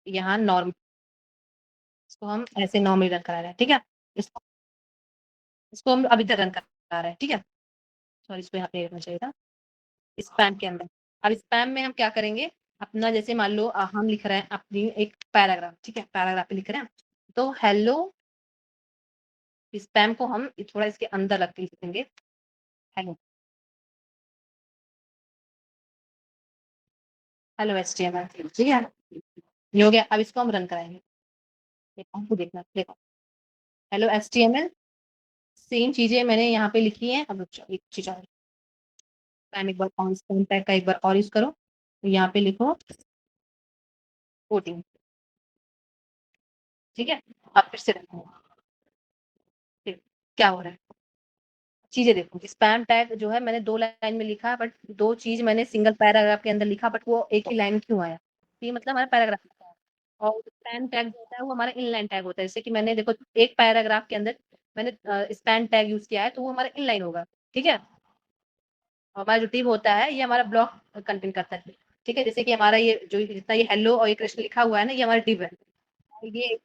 यहाँ नॉर्मल, इसको हम ऐसे नॉर्मली रन करा रहे हैं, ठीक है। इसको इसको हम अभी तक रन करा रहे हैं, ठीक है। सॉरी, इसको यहाँ पे रखना चाहिए था, स्पैम के अंदर। अब स्पैम में हम क्या करेंगे, अपना जैसे मान लो हम लिख रहे हैं अपनी एक पैराग्राफ, ठीक है, पैराग्राफ पे लिख रहे हैं, तो हेलो स्पैम को हम थोड़ा इसके अंदर रख के लिखेंगे, हेलो। हेलो एचटीएमएल, ठीक है, ये हो गया। अब इसको हम रन कराएंगे। आपको देखना, देखो, हेलो एचटीएमएल, सेम चीजें मैंने यहाँ पे लिखी हैं। अब एक चीज और, स्पैम एक बार और, स्पैम टैग का एक बार और यूज करो, तो यहाँ पे लिखो कोटिंग, ठीक है। अब फिर से रखो, फिर क्या हो रहा है, चीजें देखो। स्पैम टैग जो है मैंने 2 लाइन में लिखा, बट 2 चीज मैंने सिंगल पैराग्राफ के अंदर लिखा, बट वो एक ही लाइन में क्यों आया, तो ये मतलब हमारा पैराग्राफ लिखा है। और स्पैम टैग जो होता है वो हमारा इनलाइन टैग होता है। जैसे कि मैंने देखो एक पैराग्राफ के अंदर मैंने स्पैम टैग यूज किया है, तो वो हमारा इनलाइन होगा, ठीक है। और हमारा जो टीम होता है, ये हमारा ब्लॉक कंटेंट करता है, ठीक है। जैसे कि हमारा ये जो जितना ये हेलो और ये कृष्ण लिखा हुआ है ना, ये हमारा डिव है। ये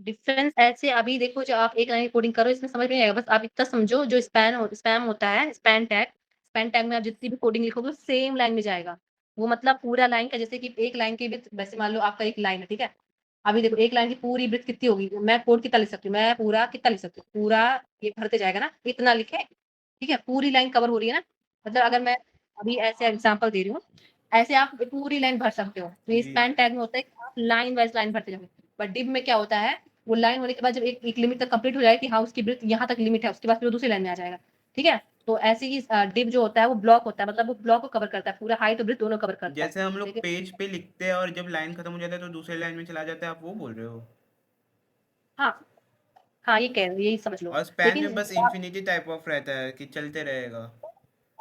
डिफरेंस ऐसे अभी देखो, जो आप एक लाइन कोडिंग करो इसमें समझ में नहीं आएगा। बस आप इतना समझो, जो स्पैम होता है, स्पैन टैग में आप जितनी भी कोडिंग लिखोगे सेम लाइन में जाएगा। वो मतलब पूरा लाइन का, जैसे कि एक लाइन की विड्थ, वैसे मान लो आपका एक लाइन है, ठीक है। अभी देखो एक लाइन की पूरी विड्थ कितनी होगी, मैं कोड कितना लिख सकती हूँ, मैं पूरा कितना लिख सकती हूँ, पूरा ये भरते जाएगा ना, इतना लिखे, ठीक है। पूरी लाइन कवर हो रही है ना। मतलब अगर मैं अभी ऐसे एग्जांपल दे रही हूँ, ऐसे आप पूरी लाइन भर सकते हो। तो ये जी। स्पैन टैग में होता है कि आप लाइन वाइज लाइन भरते जाओगे। बट डिव में क्या होता है, वो लाइन होने के बाद जब एक लिमिट तक कंप्लीट हो जाएगी, हाँ उसकी ब्रेथ यहाँ तक लिमिट है, उसके बाद फिर वो दूसरी लाइन में आ जाएगा, ठीक है। तो ऐसे ही डिव जो होता है वो ब्लॉक होता है, मतलब वो ब्लॉक को कवर करता है, पूरा हाइट और ब्रेथ दोनों कवर करता है। जैसे हम लोग ठीक है, पेज पे लिखते हैं और जब लाइन खत्म हो जाता है तो दूसरे लाइन में चला जाता है, आप वो बोल रहे हो। हाँ हाँ, ये कह यही समझ लो। और स्पैन लेकिन में बस इन्फिनिटी टाइप ऑफ रहता है कि चलते रहेगा।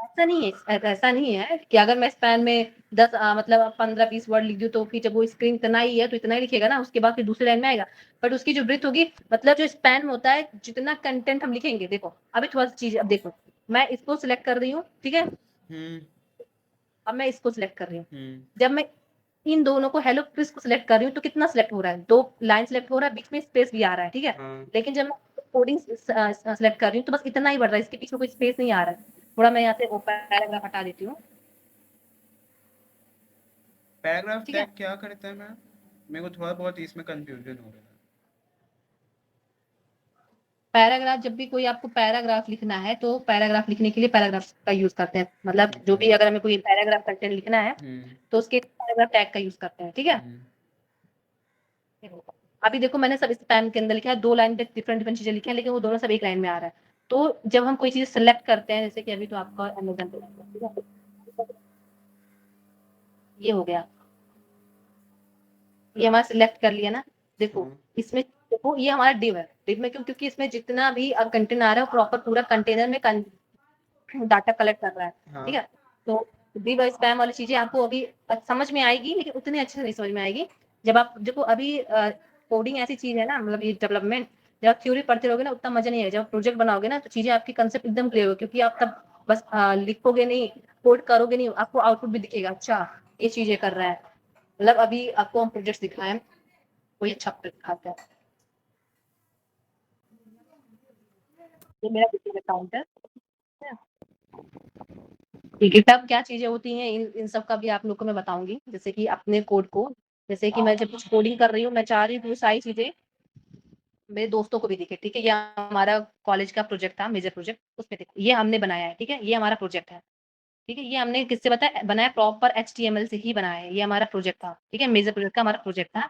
ऐसा नहीं है कि अगर मैं स्पैन में 10 मतलब 15-20 वर्ड लिख दूं, तो फिर जब वो स्क्रीन इतना ही है तो इतना ही लिखेगा ना, उसके बाद फिर दूसरी लाइन में आएगा। बट उसकी जो ब्रीथ होगी, मतलब जो स्पैन में होता है, जितना कंटेंट हम लिखेंगे, देखो अभी थोड़ा सा चीज, अब देखो मैं इसको सिलेक्ट कर रही हूँ, ठीक है। हम्म। अब मैं इसको सिलेक्ट कर रही हूँ। हम्म। जब मैं इन दोनों को हेलो क्रिस को सिलेक्ट कर रही हूँ, तो कितना सिलेक्ट हो रहा है, 2 लाइन सिलेक्ट हो रहा है, बीच में स्पेस भी आ रहा है, ठीक है। हाँ। लेकिन जब मैं कोडिंग सिलेक्ट कर रही हूँ, तो बस इतना ही बढ़ रहा है, इसके पीछे कोई स्पेस नहीं आ रहा है। थोड़ा मैं यहाँ से पैराग्राफ हटा देती हूँ, पैराग्राफ ठीक है। टैग क्या करता है मैम? मेरे को थोड़ा बहुत इसमें कंफ्यूजन हो रहा है। पैराग्राफ, जब भी कोई आपको पैराग्राफ लिखना है, तो पैराग्राफ लिखने के लिए पैराग्राफ का यूज करते हैं। मतलब ठीक जो है। भी अगर हमें कोई पैराग्राफ कंटेंट लिखना है, हम्म। तो उसके पैराग्राफ टैग का यूज करते हैं, ठीक है। हम्म। अभी देखो मैंने सब स्पैम के अंदर लिखा है, 2 लाइन पे डिफरेंट डिफरेंट चीजें लिखी हैं, लेकिन वो दोनों सब एक लाइन में आ रहा है। तो जब हम कोई चीज सेलेक्ट करते हैं, जैसे कि अभी तो आपका अमेजन पे, ठीक है, ये हो गया, ये हमारा सिलेक्ट कर लिया ना। देखो हाँ। इसमें, देखो ये हमारा डिव है। डिव में क्यों, क्योंकि इसमें जितना भी कंटेंट आ रहा है, प्रॉपर पूरा कंटेनर में डाटा कलेक्ट कर रहा है, हाँ। ठीक है। तो डिव और स्पैम वाली चीजें आपको अभी समझ में आएगी, लेकिन उतने अच्छे से नहीं समझ में आएगी। जब आप देखो अभी कोडिंग ऐसी चीज है ना, मतलब ये डेवलपमेंट, जब आप थ्योरी पढ़ते रहोगे ना, उतना मजा नहीं आएगा। जब प्रोजेक्ट बनाओगे ना, तो चीजें आपकी कंसेप्ट एकदम क्लियर हो, क्योंकि आप तब बस लिखोगे नहीं, कोड करोगे नहीं, आपको आउटपुट भी दिखेगा, अच्छा ये चीजें कर रहा है। मतलब अभी आपको हम प्रोजेक्ट दिखाएं, कोई अच्छा प्रोजेक्ट दिखाते हैं। ये मेरा अकाउंट है। गिटहब क्या चीजें होती हैं, इन सब का भी आप लोग को मैं बताऊंगी। जैसे कि अपने कोड को, जैसे कि मैं जब कुछ कोडिंग कर रही हूँ, मैं चाह रही हूँ सारी चीजें मेरे दोस्तों को भी दिखे, ठीक है? ये हमारा कॉलेज का प्रोजेक्ट था, मेजर प्रोजेक्ट, उसमें देखो ये हमने बनाया है, ठीक है? ये हमारा प्रोजेक्ट है, ठीक है? ये हमने किससे बनाया प्रॉपर एचटीएमएल से ही बनाया है, ये हमारा प्रोजेक्ट था, ठीक है? मेजर प्रोजेक्ट का हमारा प्रोजेक्ट था,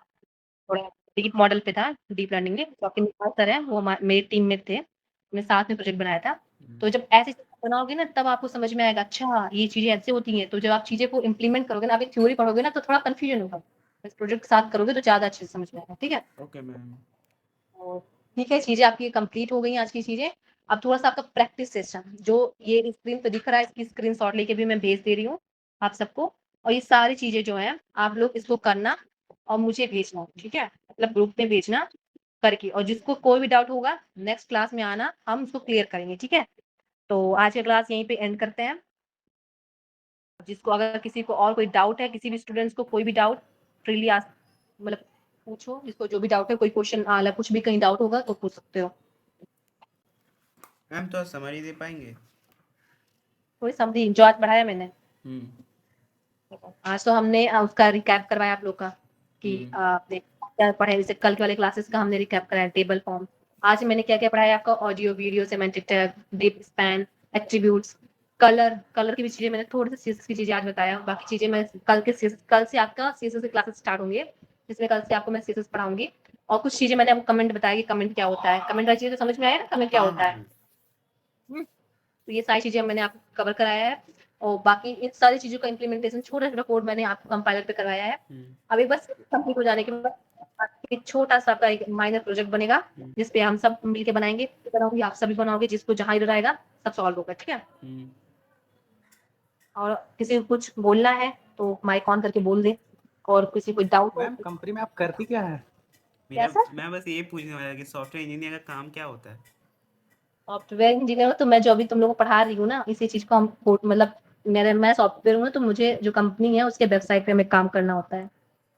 थोड़ा डीप मॉडल पे था, डीप लर्निंग में, जो आपके सर हैं, वो मेरी टीम में थे, हमने साथ में प्रोजेक्ट बनाया था। तो जब ऐसी चीज़ें बनाओगे ना, तब आपको समझ में आएगा, अच्छा ये चीज़ें ऐसे होती हैं, तो जब आप चीज़ें को इम्प्लीमेंट करोगे ना, अभी थ्योरी पढ़ोगे ना, तो थोड़ा कन्फ्यूजन होगा, बस प्रोजेक्ट के साथ करोगे तो ज़्यादा अच्छे से समझ में आएगा, ठीक है? Okay ma'am. तो ठीक है, चीज़ें आपकी कंप्लीट हो गई हैं आज की चीज़ें। अब थोड़ा-सा आपका प्रैक्टिस सेशन, जो ये स्क्रीन पे दिख रहा है, इसकी स्क्रीनशॉट लेके भी मैं भेज दे रही हूँ आप सबको, और ये सारी चीज़ें जो हैं, आप लोग इसको करना और मुझे भेजना, ठीक है? मतलब ग्रुप में भेजना करके, और जिसको कोई भी डाउट होगा, नेक्स्ट क्लास में आना, हम उसको क्लियर करेंगे, ठीक है? तो आज का क्लास यहीं पे एंड करते हैं। जिसको अगर किसी को और कोई डाउट है, किसी भी स्टूडेंट्स को कोई भी डाउट फ्रीली आस्क, मतलब पूछो, जिसको जो भी डाउट है, कोई क्वेश्चन कुछ भी कहीं डाउट होगा तो पूछ सकते हो। मैम तो समरी दे पाएंगे? कोई समझी जो आज पढ़ाया मैंने, आज तो हमने उसका रिकैप करवाया आप लोग का कि आपने क्या पढ़ा है। जैसे कल के वाले क्लासेस का हमने रिकैप कराया, टेबल फॉर्म। आज मैंने क्या क्या पढ़ाया आपका, audio, video, semantic tag, deep span, attributes, colour की भी चीजें मैंने, थोड़ी सी सीएसएस की चीजें आज बताया। बाकी चीजें मैं कल से आपका सीएसएस के क्लासेस स्टार्ट होंगे, जिसमें कल से आपको मैं सीएसएस पढ़ाऊंगी। और कुछ चीजें मैंने आपको कमेंट बताया कि कमेंट क्या होता है, कमेंट वाली चीजें तो समझ में आया ना, कमेंट क्या होता है। तो ये सारी चीजें मैंने आपको कवर कराया है, और बाकी इन सारी चीजों का इम्प्लीमेंटेशन, छोटा-छोटा कोड मैंने आपको कंपाइलर पे करवाया है। अभी बस कंप्लीट हो जाने के बाद एक छोटा-सा आपका एक माइनर प्रोजेक्ट बनेगा, जिस पे हम सब मिलके बनाएँगे, मैं बनाऊँगी, आप सभी बनाओगे, जिसको जहाँ एरर आएगा सब सॉल्व होगा, ठीक है? और किसी को कुछ बोलना है तो माइक ऑन करके बोल दें, और किसी को डाउट हो। मैम कंपनी में आप करती क्या है? क्या सर? मैं बस ये पूछने वाला कि सॉफ्टवेयर इंजीनियर का काम क्या होता है? सॉफ्टवेयर इंजीनियर, तो मैं जो अभी तुम लोगों को पढ़ा रही हूँ ना, इसी चीज़ को हम मतलब मैं सॉफ्टवेयर हूँ, तो मुझे जो कंपनी है उसके वेबसाइट पे हमें काम करना होता है।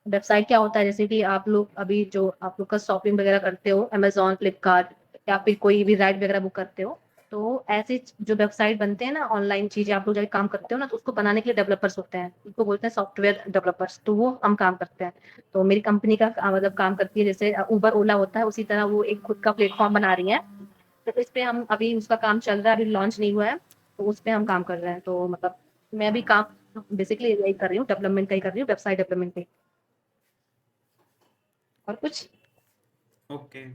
वेबसाइट क्या होता है, जैसे कि आप लोग अभी जो आप लोग का शॉपिंग वगैरह करते हो, अमेज़न, फ्लिपकार्ट, या फिर कोई भी राइड वगैरह बुक करते हो, तो ऐसे जो वेबसाइट बनते हैं ना, ऑनलाइन चीज़ें आप लोग जाके काम करते हो ना, तो उसको बनाने के लिए डेवलपर्स होते हैं, उनको बोलते हैं सॉफ्टवेयर डेवलपर्स, तो वो हम काम करते हैं। तो मेरी कंपनी का मतलब काम करती है, जैसे उबर, ओला होता है, उसी तरह वो एक खुद का प्लेटफ़ॉर्म बना रही है। तो इस पे हम अभी उसका काम चल रहा है, अभी लॉन्च नहीं हुआ है, तो उस पे हम काम कर रहे हैं। तो मतलब मैं भी काम बेसिकली यही कर रही हूँ, डेवलपमेंट का ही कर रही हूँ, वेबसाइट डेवलपमेंट का ही। और कुछ? ओके।